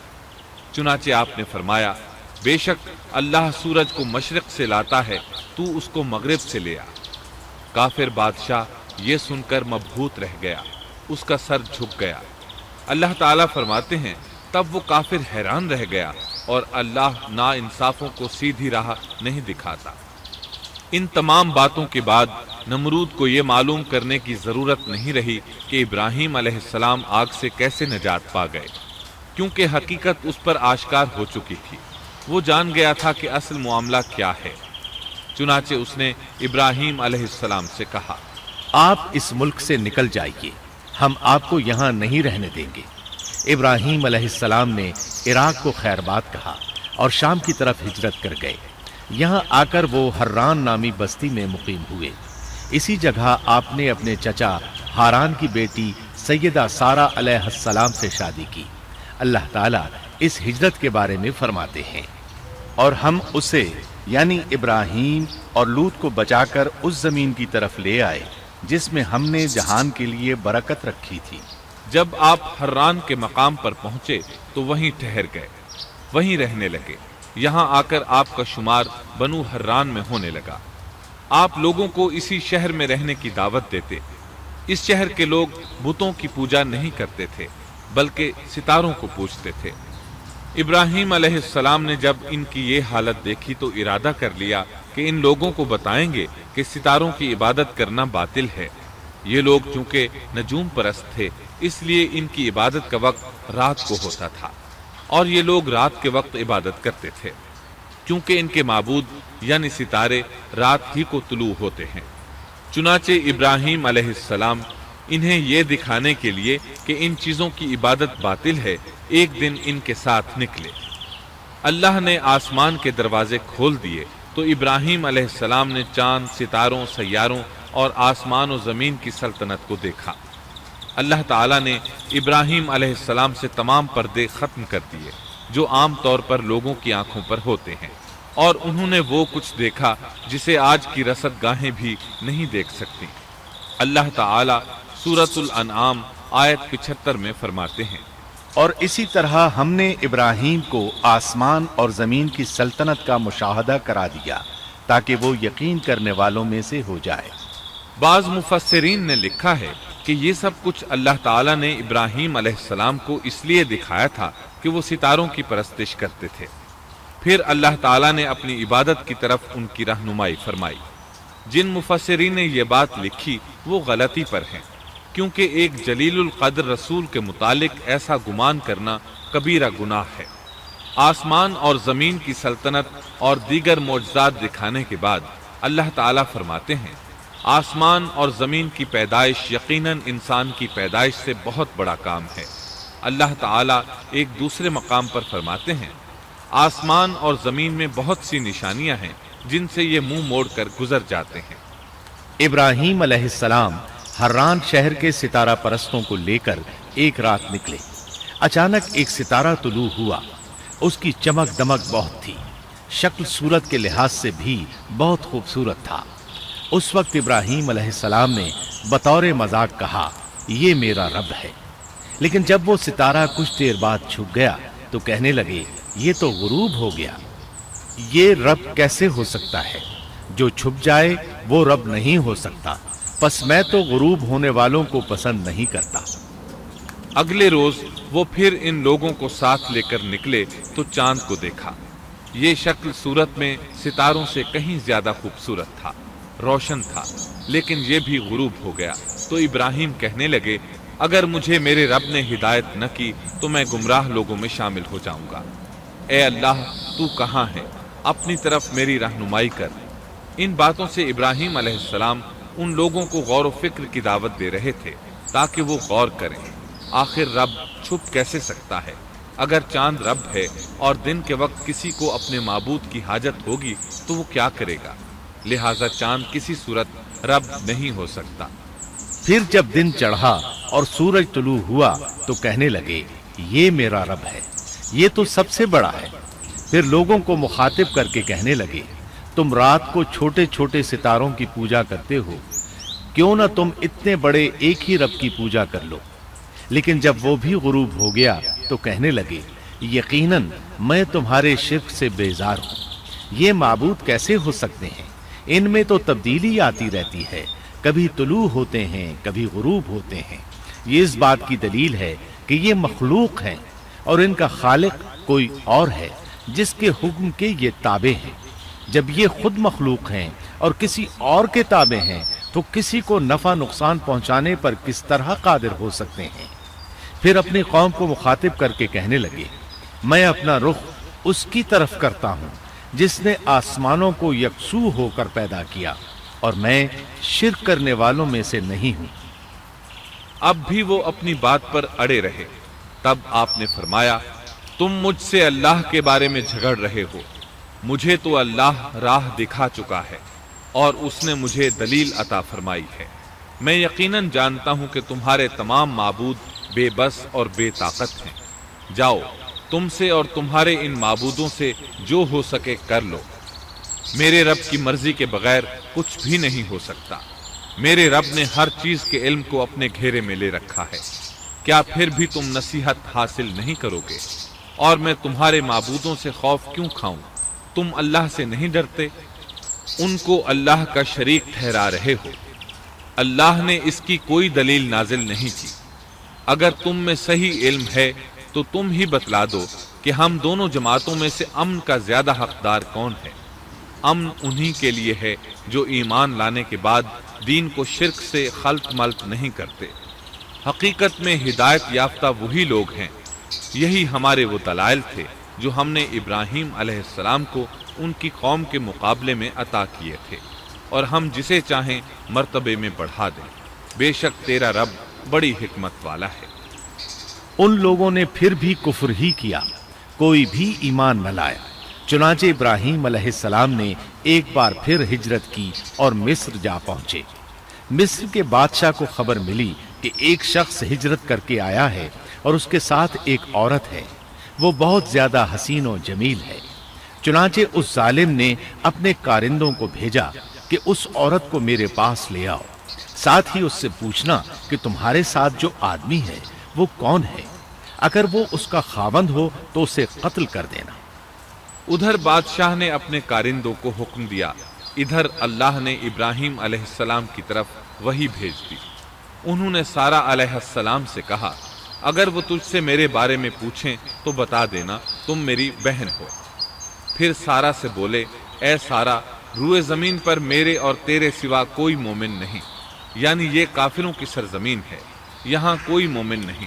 چنانچہ آپ نے فرمایا، بے شک اللہ سورج کو مشرق سے لاتا ہے، تو اس کو مغرب سے لے آ۔ کافر بادشاہ یہ سن کر مبہوت رہ گیا، اس کا سر جھک گیا۔ اللہ تعالیٰ فرماتے ہیں تب وہ کافر حیران رہ گیا اور اللہ نا انصافوں کو سیدھی راہ نہیں دکھاتا۔ ان تمام باتوں کے بعد نمرود کو یہ معلوم کرنے کی ضرورت نہیں رہی کہ ابراہیم علیہ السلام آگ سے کیسے نجات پا گئے، کیونکہ حقیقت اس پر آشکار ہو چکی تھی۔ وہ جان گیا تھا کہ اصل معاملہ کیا ہے۔ چنانچہ اس نے ابراہیم علیہ السلام سے کہا، آپ اس ملک سے نکل جائیے، ہم آپ کو یہاں نہیں رہنے دیں گے۔ ابراہیم علیہ السلام نے عراق کو خیر بات کہا اور شام کی طرف ہجرت کر گئے۔ یہاں آ کر وہ حران نامی بستی میں مقیم ہوئے۔ اسی جگہ آپ نے اپنے چچا ہاران کی بیٹی سیدہ سارہ علیہ السلام سے شادی کی۔ اللہ تعالیٰ اس ہجرت کے بارے میں فرماتے ہیں، اور ہم اسے یعنی ابراہیم اور لوط کو بچا کر اس زمین کی طرف لے آئے جس میں ہم نے جہان کے لیے برکت رکھی تھی۔ جب آپ حران کے مقام پر پہنچے تو وہیں ٹھہر گئے، وہیں رہنے لگے۔ یہاں آ کر آپ کا شمار بنو حران میں ہونے لگا۔ آپ لوگوں کو اسی شہر میں رہنے کی دعوت دیتے۔ اس شہر کے لوگ بتوں کی پوجا نہیں کرتے تھے بلکہ ستاروں کو پوجتے تھے۔ ابراہیم علیہ السلام نے جب ان کی یہ حالت دیکھی تو ارادہ کر لیا کہ ان لوگوں کو بتائیں گے کہ ستاروں کی عبادت کرنا باطل ہے۔ یہ لوگ چونکہ نجوم پرست تھے اس لیے ان کی عبادت کا وقت رات کو ہوتا تھا، اور یہ لوگ رات کے وقت عبادت کرتے تھے کیونکہ ان کے معبود یعنی ستارے رات ہی کو طلوع ہوتے ہیں۔ چنانچہ ابراہیم علیہ السلام انہیں یہ دکھانے کے لیے کہ ان چیزوں کی عبادت باطل ہے ایک دن ان کے ساتھ نکلے۔ اللہ نے آسمان کے دروازے کھول دیے تو ابراہیم علیہ السلام نے چاند، ستاروں، سیاروں اور آسمان و زمین کی سلطنت کو دیکھا۔ اللہ تعالیٰ نے ابراہیم علیہ السلام سے تمام پردے ختم کر دیے جو عام طور پر لوگوں کی آنکھوں پر ہوتے ہیں، اور انہوں نے وہ کچھ دیکھا جسے آج کی رصد گاہیں بھی نہیں دیکھ سکتی۔ اللہ تعالیٰ سورۃ الانعام آیت 75 میں فرماتے ہیں، اور اسی طرح ہم نے ابراہیم کو آسمان اور زمین کی سلطنت کا مشاہدہ کرا دیا تاکہ وہ یقین کرنے والوں میں سے ہو جائے۔ بعض مفسرین نے لکھا ہے کہ یہ سب کچھ اللہ تعالیٰ نے ابراہیم علیہ السلام کو اس لیے دکھایا تھا کہ وہ ستاروں کی پرستش کرتے تھے۔ پھر اللہ تعالیٰ نے اپنی عبادت کی طرف ان کی رہنمائی فرمائی۔ جن مفسرین نے یہ بات لکھی وہ غلطی پر ہیں، کیونکہ ایک جلیل القدر رسول کے متعلق ایسا گمان کرنا کبیرہ گناہ ہے۔ آسمان اور زمین کی سلطنت اور دیگر معجزات دکھانے کے بعد اللہ تعالیٰ فرماتے ہیں، آسمان اور زمین کی پیدائش یقیناً انسان کی پیدائش سے بہت بڑا کام ہے۔ اللہ تعالیٰ ایک دوسرے مقام پر فرماتے ہیں، آسمان اور زمین میں بہت سی نشانیاں ہیں جن سے یہ منہ موڑ کر گزر جاتے ہیں۔ ابراہیم علیہ السلام حران شہر کے ستارہ پرستوں کو لے کر ایک رات نکلے۔ اچانک ایک ستارہ طلوع ہوا، اس کی چمک دمک بہت تھی، شکل صورت کے لحاظ سے بھی بہت خوبصورت تھا۔ اس وقت ابراہیم علیہ السلام نے بطور مذاق کہا، یہ میرا رب ہے۔ لیکن جب وہ ستارہ کچھ دیر بعد چھپ گیا تو کہنے لگے، یہ تو غروب ہو گیا، یہ رب کیسے ہو سکتا ہے؟ جو چھپ جائے وہ رب نہیں ہو سکتا، پس میں تو غروب ہونے والوں کو پسند نہیں کرتا۔ اگلے روز وہ پھر ان لوگوں کو ساتھ لے کر نکلے تو چاند کو دیکھا۔ یہ شکل صورت میں ستاروں سے کہیں زیادہ خوبصورت تھا، روشن تھا، لیکن یہ بھی غروب ہو گیا۔ تو ابراہیم کہنے لگے، اگر مجھے میرے رب نے ہدایت نہ کی تو میں گمراہ لوگوں میں شامل ہو جاؤں گا۔ اے اللہ، تو کہاں ہے؟ اپنی طرف میری رہنمائی کر۔ ان باتوں سے ابراہیم علیہ السلام ان لوگوں کو غور و فکر کی دعوت دے رہے تھے تاکہ وہ غور کریں، آخر رب چھپ کیسے سکتا ہے؟ اگر چاند رب ہے اور دن کے وقت کسی کو اپنے معبود کی حاجت ہوگی تو وہ کیا کرے گا؟ لہذا چاند کسی صورت رب نہیں ہو سکتا۔ پھر جب دن چڑھا اور سورج طلوع ہوا تو کہنے لگے یہ میرا رب ہے، یہ تو سب سے بڑا ہے۔ پھر لوگوں کو مخاطب کر کے کہنے لگے تم رات کو چھوٹے چھوٹے ستاروں کی پوجا کرتے ہو، کیوں نہ تم اتنے بڑے ایک ہی رب کی پوجا کر لو۔ لیکن جب وہ بھی غروب ہو گیا تو کہنے لگے یقیناً میں تمہارے شرک سے بیزار ہوں، یہ معبود کیسے ہو سکتے ہیں؟ ان میں تو تبدیلی آتی رہتی ہے، کبھی طلوع ہوتے ہیں کبھی غروب ہوتے ہیں۔ یہ اس بات کی دلیل ہے کہ یہ مخلوق ہیں اور ان کا خالق کوئی اور ہے جس کے حکم کے یہ تابع ہیں۔ جب یہ خود مخلوق ہیں اور کسی اور کے تابع ہیں تو کسی کو نفع نقصان پہنچانے پر کس طرح قادر ہو سکتے ہیں؟ پھر اپنی قوم کو مخاطب کر کے کہنے لگے میں اپنا رخ اس کی طرف کرتا ہوں جس نے آسمانوں کو یکسو ہو کر پیدا کیا، اور میں شرک کرنے والوں میں سے نہیں ہوں۔ اب بھی وہ اپنی بات پر اڑے رہے۔ تب آپ نے فرمایا تم مجھ سے اللہ کے بارے میں جھگڑ رہے ہو، مجھے تو اللہ راہ دکھا چکا ہے اور اس نے مجھے دلیل عطا فرمائی ہے۔ میں یقیناً جانتا ہوں کہ تمہارے تمام معبود بے بس اور بے طاقت ہیں۔ جاؤ تم سے اور تمہارے ان معبودوں سے جو ہو سکے کر لو، میرے رب کی مرضی کے بغیر کچھ بھی نہیں ہو سکتا۔ میرے رب نے ہر چیز کے علم کو اپنے گھیرے میں لے رکھا ہے، کیا پھر بھی تم نصیحت حاصل نہیں کرو گے؟ اور میں تمہارے معبودوں سے خوف کیوں کھاؤں؟ تم اللہ سے نہیں ڈرتے؟ ان کو اللہ کا شریک ٹھہرا رہے ہو، اللہ نے اس کی کوئی دلیل نازل نہیں کی۔ اگر تم میں صحیح علم ہے تو تم ہی بتلا دو کہ ہم دونوں جماعتوں میں سے امن کا زیادہ حقدار کون ہے؟ امن انہی کے لیے ہے جو ایمان لانے کے بعد دین کو شرک سے خلط ملط نہیں کرتے۔ حقیقت میں ہدایت یافتہ وہی لوگ ہیں، یہی ہمارے وہ دلائل تھے جو ہم نے ابراہیم علیہ السلام کو ان کی قوم کے مقابلے میں عطا کیے تھے، اور ہم جسے چاہیں مرتبے میں بڑھا دیں۔ بے شک تیرا رب بڑی حکمت والا ہے۔ ان لوگوں نے پھر بھی کفر ہی کیا، کوئی بھی ایمان نہ لایا۔ چنانچہ ابراہیم علیہ السلام نے ایک بار پھر ہجرت کی اور مصر جا پہنچے۔ مصر کے بادشاہ کو خبر ملی کہ ایک شخص ہجرت کر کے آیا ہے اور اس کے ساتھ ایک عورت ہے، وہ بہت زیادہ حسین و جمیل ہے۔ چنانچہ اس ظالم نے اپنے کارندوں کو بھیجا کہ اس عورت کو میرے پاس لے آؤ، ساتھ ہی اس سے پوچھنا کہ تمہارے ساتھ جو آدمی ہے وہ کون ہے، اگر وہ اس کا خاوند ہو تو اسے قتل کر دینا۔ ادھر بادشاہ نے اپنے کارندوں کو حکم دیا، ادھر اللہ نے ابراہیم علیہ السلام کی طرف وحی بھیج دی۔ انہوں نے سارہ علیہ السلام سے کہا اگر وہ تجھ سے میرے بارے میں پوچھیں تو بتا دینا تم میری بہن ہو۔ پھر سارہ سے بولے اے سارہ، روئے زمین پر میرے اور تیرے سوا کوئی مومن نہیں، یعنی یہ کافروں کی سرزمین ہے، یہاں کوئی مومن نہیں،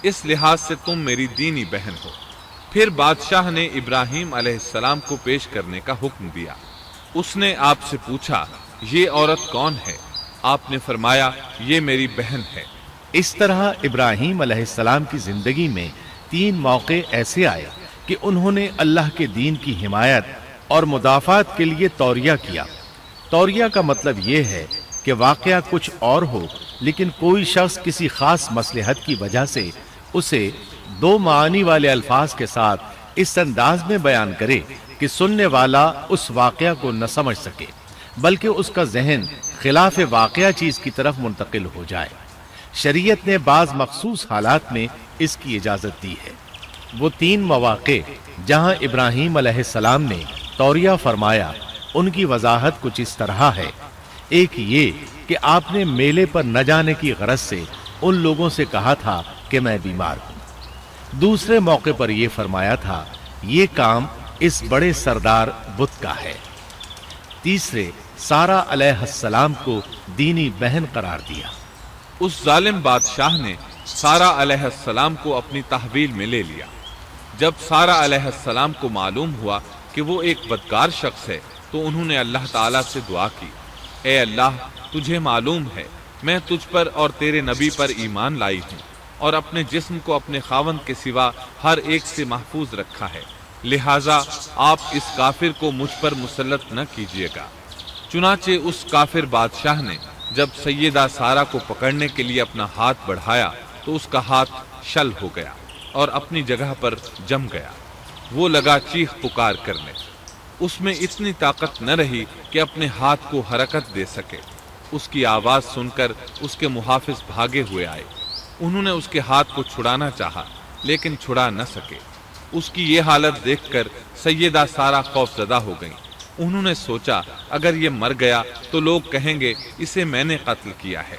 اس لحاظ سے تم میری دینی بہن ہو۔ پھر بادشاہ نے ابراہیم علیہ السلام کو پیش کرنے کا حکم دیا۔ اس نے آپ سے پوچھا یہ عورت کون ہے؟ آپ نے فرمایا یہ میری بہن ہے۔ اس طرح ابراہیم علیہ السلام کی زندگی میں 3 موقع ایسے آئے کہ انہوں نے اللہ کے دین کی حمایت اور مدافعت کے لیے توریہ کیا۔ توریہ کا مطلب یہ ہے کہ واقعہ کچھ اور ہو لیکن کوئی شخص کسی خاص مصلحت کی وجہ سے اسے 2 معانی والے الفاظ کے ساتھ اس انداز میں بیان کرے کہ سننے والا اس واقعہ کو نہ سمجھ سکے بلکہ اس کا ذہن خلاف واقعہ چیز کی طرف منتقل ہو جائے۔ شریعت نے بعض مخصوص حالات میں اس کی اجازت دی ہے۔ وہ 3 مواقع جہاں ابراہیم علیہ السلام نے توریہ فرمایا ان کی وضاحت کچھ اس طرح ہے۔ ایک یہ کہ آپ نے میلے پر نہ جانے کی غرض سے ان لوگوں سے کہا تھا کہ میں بیمار ہوں۔ دوسرے موقع پر یہ فرمایا تھا یہ کام اس بڑے سردار بت کا ہے۔ تیسرے سارہ علیہ السلام کو دینی بہن قرار دیا۔ اس ظالم بادشاہ نے سارہ علیہ السلام کو اپنی تحویل میں لے لیا۔ جب سارہ علیہ السلام کو معلوم ہوا کہ وہ ایک بدکار شخص ہے تو انہوں نے اللہ تعالیٰ سے دعا کی، اے اللہ تجھے معلوم ہے میں تجھ پر اور تیرے نبی پر ایمان لائی ہوں، اور اپنے جسم کو اپنے خاوند کے سوا ہر ایک سے محفوظ رکھا ہے، لہٰذا آپ اس کافر کو مجھ پر مسلط نہ کیجیے گا۔ چنانچہ اس کافر بادشاہ نے جب سیدہ سارہ کو پکڑنے کے لیے اپنا ہاتھ بڑھایا تو اس کا ہاتھ شل ہو گیا اور اپنی جگہ پر جم گیا۔ وہ لگا چیخ پکار کرنے، اس میں اتنی طاقت نہ رہی کہ اپنے ہاتھ کو حرکت دے سکے۔ اس کی آواز سن کر اس کے محافظ بھاگے ہوئے آئے، انہوں نے اس کے ہاتھ کو چھڑانا چاہا لیکن چھڑا نہ سکے۔ اس کی یہ حالت دیکھ کر سیدہ سارہ خوف زدہ ہو گئیں۔ انہوں نے سوچا اگر یہ مر گیا تو لوگ کہیں گے اسے میں نے قتل کیا ہے۔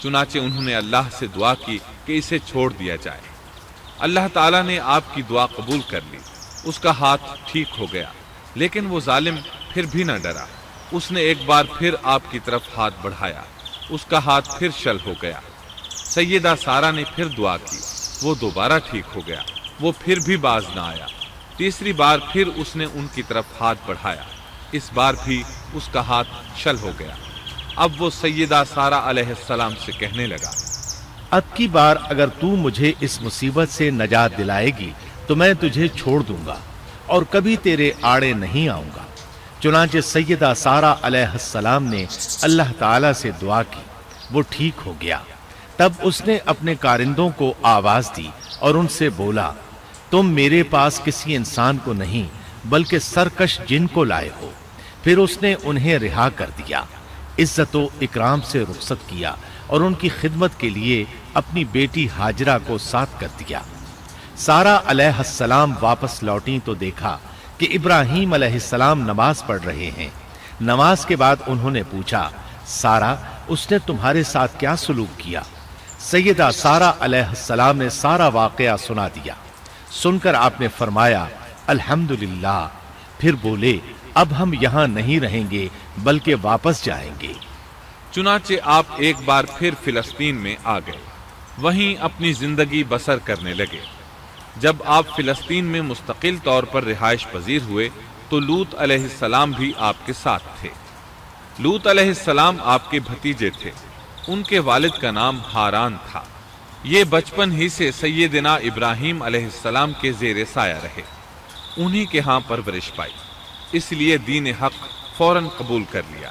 چنانچہ انہوں نے اللہ سے دعا کی کہ اسے چھوڑ دیا جائے۔ اللہ تعالیٰ نے آپ کی دعا قبول کر لی، اس کا ہاتھ ٹھیک ہو گیا، لیکن وہ ظالم پھر بھی نہ ڈرا۔ اس نے ایک بار پھر آپ کی طرف ہاتھ بڑھایا، اس کا ہاتھ پھر شل ہو گیا۔ سیدہ سارہ نے پھر دعا کی، وہ دوبارہ ٹھیک ہو گیا، وہ پھر بھی باز نہ آیا۔ تیسری بار پھر اس نے ان کی طرف ہاتھ بڑھایا، اس بار بھی اس کا ہاتھ شل ہو گیا۔ اب وہ سیدہ سارہ علیہ السلام سے کہنے لگا، اب کی بار اگر تو مجھے اس مصیبت سے نجات دلائے گی تو میں تجھے چھوڑ دوں گا اور کبھی تیرے آڑے نہیں آؤں گا۔ چنانچہ سیدہ سارہ علیہ السلام نے اللہ تعالیٰ سے دعا کی، وہ ٹھیک ہو گیا۔ تب اس نے اپنے کارندوں کو آواز دی اور ان سے بولا، تم میرے پاس کسی انسان کو نہیں بلکہ سرکش جن کو لائے ہو۔ پھر اس نے انہیں رہا کر دیا، عزت و اکرام سے رخصت کیا اور ان کی خدمت کے لیے اپنی بیٹی ہاجرہ کو ساتھ کر دیا۔ سارہ علیہ السلام واپس لوٹیں تو دیکھا کہ ابراہیم علیہ السلام نماز پڑھ رہے ہیں۔ نماز کے بعد انہوں نے پوچھا، سارہ اس نے تمہارے ساتھ کیا سلوک کیا؟ سیدہ سارہ علیہ السلام نے سارا واقعہ سنا دیا۔ سن کر آپ نے فرمایا، الحمدللہ۔ پھر بولے، اب ہم یہاں نہیں رہیں گے بلکہ واپس جائیں گے۔ چنانچہ آپ ایک بار پھر فلسطین میں آ گئے، وہیں اپنی زندگی بسر کرنے لگے۔ جب آپ فلسطین میں مستقل طور پر رہائش پذیر ہوئے تو لوط علیہ السلام بھی آپ کے ساتھ تھے۔ لوط علیہ السلام آپ کے بھتیجے تھے، ان کے والد کا نام ہاران تھا۔ یہ بچپن ہی سے سیدنا ابراہیم علیہ السلام کے زیر سایہ رہے، انہی کے ہاں پرورش پائی، اس لیے دین حق فوراً قبول کر لیا۔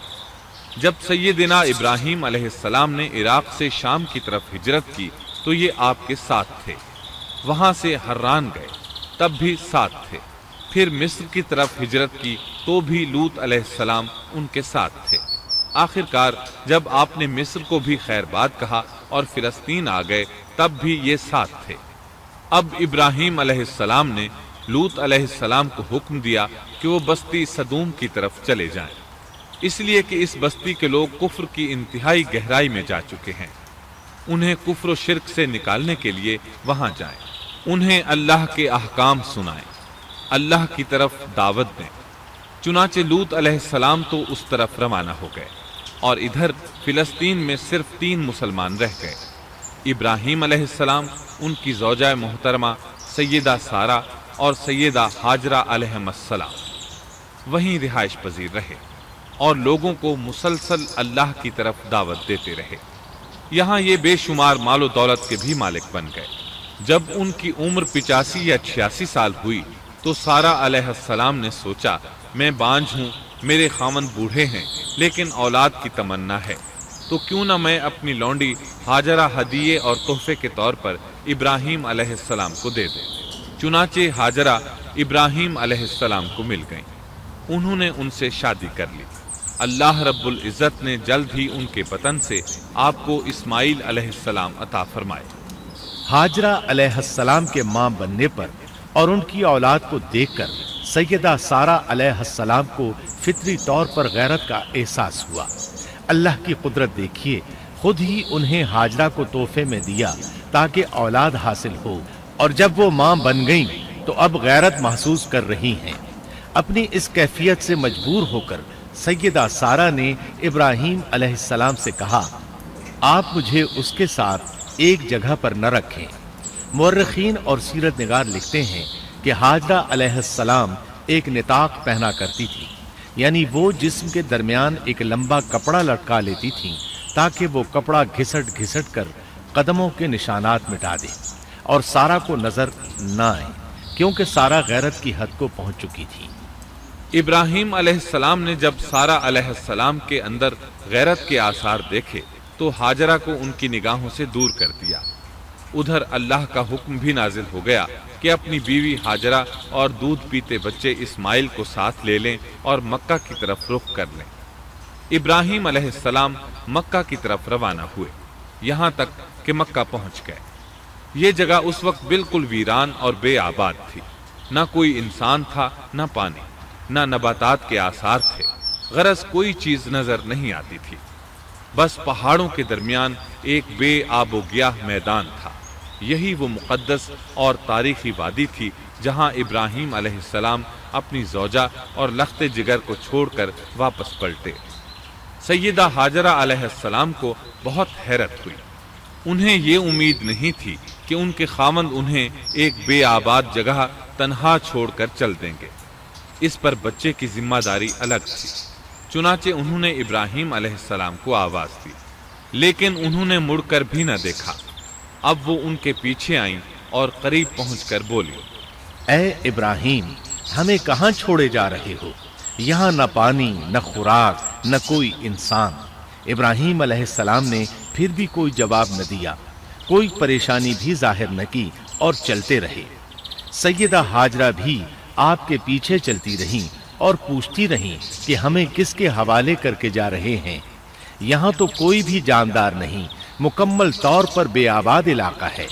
جب سیدنا ابراہیم علیہ السلام نے عراق سے شام کی طرف ہجرت کی تو یہ آپ کے ساتھ تھے۔ وہاں سے حران گئے، تب بھی ساتھ تھے۔ پھر مصر کی طرف ہجرت کی تو بھی لوط علیہ السلام ان کے ساتھ تھے۔ آخر کار جب آپ نے مصر کو بھی خیر بات کہا اور فلسطین آ گئے تب بھی یہ ساتھ تھے۔ اب ابراہیم علیہ السلام نے لوط علیہ السلام کو حکم دیا کہ وہ بستی سدوم کی طرف چلے جائیں، اس لیے کہ اس بستی کے لوگ کفر کی انتہائی گہرائی میں جا چکے ہیں۔ انہیں کفر و شرک سے نکالنے کے لیے وہاں جائیں، انہیں اللہ کے احکام سنائیں، اللہ کی طرف دعوت دیں۔ چنانچہ لوط علیہ السلام تو اس طرف روانہ ہو گئے اور ادھر فلسطین میں صرف 3 مسلمان رہ گئے۔ ابراہیم علیہ السلام، ان کی زوجہ محترمہ سیدہ سارہ اور سیدہ ہاجرہ علیہم السلام وہیں رہائش پذیر رہے اور لوگوں کو مسلسل اللہ کی طرف دعوت دیتے رہے۔ یہاں یہ بے شمار مال و دولت کے بھی مالک بن گئے۔ جب ان کی عمر 85 یا 86 سال ہوئی تو سارہ علیہ السلام نے سوچا، میں بانجھ ہوں، میرے خاوند بوڑھے ہیں لیکن اولاد کی تمنا ہے، تو کیوں نہ میں اپنی لونڈی ہاجرہ ہدیے اور تحفے کے طور پر ابراہیم علیہ السلام کو دے دیں۔ چنانچہ ہاجرہ ابراہیم علیہ السلام کو مل گئیں، انہوں نے ان سے شادی کر لی۔ اللہ رب العزت نے جلد ہی ان کے وطن سے آپ کو اسماعیل علیہ السلام عطا فرمائے۔ ہاجرہ علیہ السلام کے ماں بننے پر اور ان کی اولاد کو دیکھ کر سیدہ سارہ علیہ السلام کو فطری طور پر غیرت کا احساس ہوا۔ اللہ کی قدرت دیکھیے، خود ہی انہیں ہاجرہ کو تحفے میں دیا تاکہ اولاد حاصل ہو، اور جب وہ ماں بن گئیں تو اب غیرت محسوس کر رہی ہیں۔ اپنی اس کیفیت سے مجبور ہو کر سیدہ سارہ نے ابراہیم علیہ السلام سے کہا، آپ مجھے اس کے ساتھ ایک جگہ پر نہ رکھیں۔ مورخین اور سیرت نگار لکھتے ہیں کہ ہاجرہ علیہ السلام ایک نطاق پہنا کرتی تھی، یعنی وہ جسم کے درمیان ایک لمبا کپڑا لٹکا لیتی تھیں تاکہ وہ کپڑا گھسٹ گھسٹ کر قدموں کے نشانات مٹا دے اور سارا کو نظر نہ آئے، کیونکہ سارا غیرت کی حد کو پہنچ چکی تھی۔ ابراہیم علیہ السلام نے جب سارا علیہ السلام کے اندر غیرت کے آثار دیکھے تو ہاجرہ کو ان کی نگاہوں سے دور کر دیا۔ ادھر اللہ کا حکم بھی نازل ہو گیا کہ اپنی بیوی ہاجرہ اور دودھ پیتے بچے اسماعیل کو ساتھ لے لیں اور مکہ کی طرف رخ کر لیں۔ ابراہیم علیہ السلام مکہ کی طرف روانہ ہوئے، یہاں تک کہ مکہ پہنچ گئے۔ یہ جگہ اس وقت بالکل ویران اور بے آباد تھی، نہ کوئی انسان تھا، نہ پانی، نہ نباتات کے آثار تھے، غرض کوئی چیز نظر نہیں آتی تھی، بس پہاڑوں کے درمیان ایک بے آب و گیاہ میدان تھا۔ یہی وہ مقدس اور تاریخی وادی تھی جہاں ابراہیم علیہ السلام اپنی زوجہ اور لخت جگر کو چھوڑ کر واپس پلٹے۔ سیدہ ہاجرہ علیہ السلام کو بہت حیرت ہوئی، انہیں یہ امید نہیں تھی کہ ان کے خاوند انہیں ایک بے آباد جگہ تنہا چھوڑ کر چل دیں گے۔ اس پر بچے کی ذمہ داری الگ تھی، چنانچہ انہوں نے ابراہیم علیہ السلام کو آواز دی، لیکن انہوں نے مڑ کر بھی نہ دیکھا۔ اب وہ ان کے پیچھے آئیں اور قریب پہنچ کر بولی، اے ابراہیم، ہمیں کہاں چھوڑے جا رہے ہو؟ یہاں نہ پانی، نہ خوراک، نہ کوئی انسان۔ ابراہیم علیہ السلام نے پھر بھی کوئی جواب نہ دیا، کوئی پریشانی بھی ظاہر نہ کی اور چلتے رہے۔ سیدہ ہاجرہ بھی آپ کے پیچھے چلتی رہیں اور پوچھتی رہیں کہ ہمیں کس کے حوالے کر کے جا رہے ہیں؟ یہاں تو کوئی بھی جاندار نہیں، مکمل طور پر بے آباد علاقہ ہے۔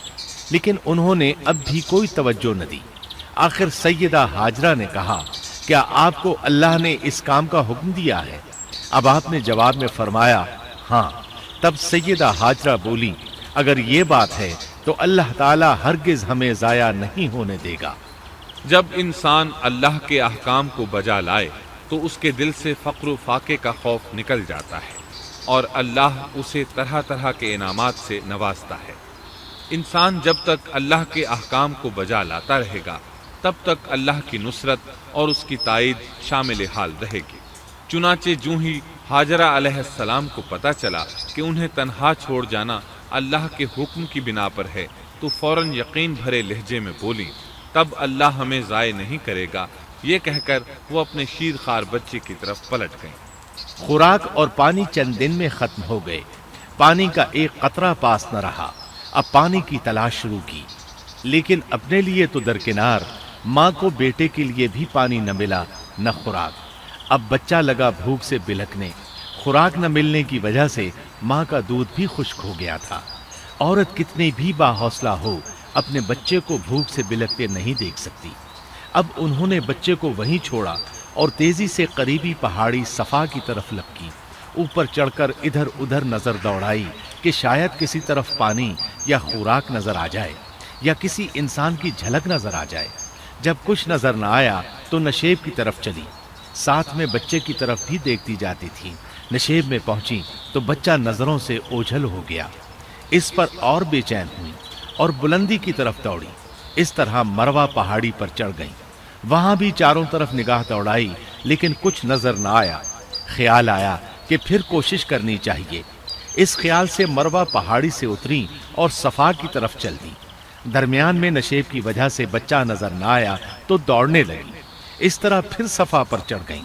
لیکن انہوں نے اب بھی کوئی توجہ نہ دی۔ آخر سیدہ ہاجرہ نے کہا، کیا آپ کو اللہ نے اس کام کا حکم دیا ہے؟ اب آپ نے جواب میں فرمایا، ہاں۔ تب سیدہ ہاجرہ بولی، اگر یہ بات ہے تو اللہ تعالی ہرگز ہمیں ضائع نہیں ہونے دے گا۔ جب انسان اللہ کے احکام کو بجا لائے تو اس کے دل سے فقر و فاقے کا خوف نکل جاتا ہے اور اللہ اسے طرح طرح کے انعامات سے نوازتا ہے۔ انسان جب تک اللہ کے احکام کو بجا لاتا رہے گا تب تک اللہ کی نصرت اور اس کی تائید شامل حال رہے گی۔ چنانچہ جوں ہی ہاجرہ علیہ السلام کو پتہ چلا کہ انہیں تنہا چھوڑ جانا اللہ کے حکم کی بنا پر ہے تو فوراً یقین بھرے لہجے میں بولی، تب اللہ ہمیں ضائع نہیں کرے گا۔ یہ کہہ کر وہ اپنے شیر خوار بچے کی طرف پلٹ گئیں۔ خوراک اور پانی چند دن میں ختم ہو گئے، پانی کا ایک قطرہ پاس نہ رہا۔ اب پانی کی تلاش شروع کی، لیکن اپنے لیے تو درکنار، ماں کو بیٹے کے لیے بھی پانی نہ ملا نہ خوراک۔ اب بچہ لگا بھوک سے بلکنے، خوراک نہ ملنے کی وجہ سے ماں کا دودھ بھی خشک ہو گیا تھا۔ عورت کتنی بھی باحوصلہ ہو اپنے بچے کو بھوک سے بلکتے نہیں دیکھ سکتی۔ اب انہوں نے بچے کو وہیں چھوڑا اور تیزی سے قریبی پہاڑی صفا کی طرف لپکی، اوپر چڑھ کر ادھر ادھر نظر دوڑائی کہ شاید کسی طرف پانی یا خوراک نظر آ جائے یا کسی انسان کی جھلک نظر آ جائے۔ جب کچھ نظر نہ آیا تو نشیب کی طرف چلی، ساتھ میں بچے کی طرف بھی دیکھتی جاتی تھی۔ نشیب میں پہنچی تو بچہ نظروں سے اوجھل ہو گیا۔ اس پر اور بے چین ہوئی اور بلندی کی طرف دوڑی۔ اس طرح مروہ پہاڑی پر چڑھ گئیں۔ وہاں بھی چاروں طرف نگاہ دوڑائی لیکن کچھ نظر نہ آیا۔ خیال آیا کہ پھر کوشش کرنی چاہیے۔ اس خیال سے مروہ پہاڑی سے اتری اور صفا کی طرف چل دی۔ درمیان میں نشیب کی وجہ سے بچہ نظر نہ آیا تو دوڑنے لگی۔ اس طرح پھر صفا پر چڑھ گئیں۔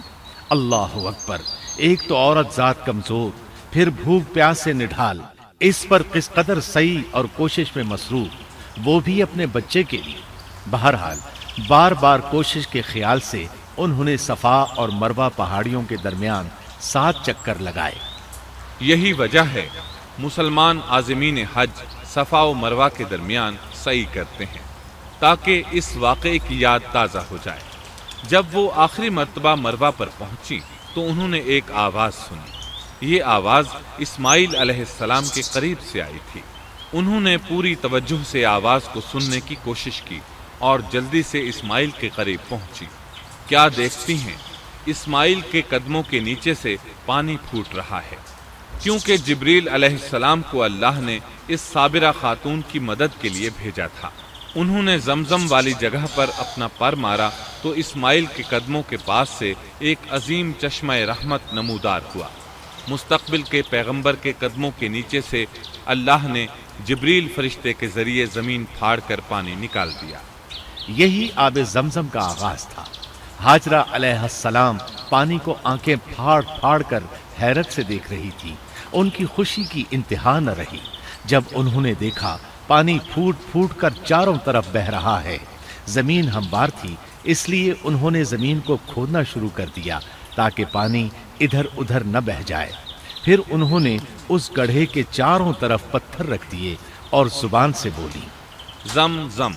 اللہ اکبر! ایک تو عورت ذات کمزور، پھر بھوک پیاس سے نڈھال، اس پر کس قدر سعی اور کوشش میں مصروف، وہ بھی اپنے بچے کے لیے۔ بہرحال بار بار کوشش کے خیال سے انہوں نے صفا اور مروہ پہاڑیوں کے درمیان 7 چکر لگائے۔ یہی وجہ ہے مسلمان عازمین حج صفا و مروہ کے درمیان سعی کرتے ہیں تاکہ اس واقعے کی یاد تازہ ہو جائے۔ جب وہ آخری مرتبہ مروہ پر پہنچی تو انہوں نے ایک آواز سنی۔ یہ آواز اسماعیل علیہ السلام کے قریب سے آئی تھی۔ انہوں نے پوری توجہ سے آواز کو سننے کی کوشش کی اور جلدی سے اسماعیل کے قریب پہنچی۔ کیا دیکھتی ہیں؟ اسماعیل کے قدموں کے نیچے سے پانی پھوٹ رہا ہے، کیونکہ جبریل علیہ السلام کو اللہ نے اس صابرہ خاتون کی مدد کے لیے بھیجا تھا۔ انہوں نے زمزم والی جگہ پر اپنا پر مارا تو اسماعیل کے قدموں کے پاس سے ایک عظیم چشمہ رحمت نمودار ہوا۔ مستقبل کے پیغمبر کے قدموں کے نیچے سے اللہ نے جبریل فرشتے کے ذریعے زمین پھاڑ کر پانی نکال دیا۔ یہی آب زمزم کا آغاز تھا۔ ہاجرہ علیہ السلام پانی کو آنکھیں پھاڑ پھاڑ کر حیرت سے دیکھ رہی تھی۔ ان کی خوشی کی انتہا نہ رہی جب انہوں نے دیکھا پانی پھوٹ پھوٹ کر چاروں طرف بہ رہا ہے۔ زمین ہموار تھی، اس لیے انہوں نے زمین کو کھودنا شروع کر دیا تاکہ پانی ادھر ادھر نہ بہہ جائے۔ پھر انہوں نے اس گڑھے کے چاروں طرف پتھر رکھ دیے اور زبان سے بولی، زم زم،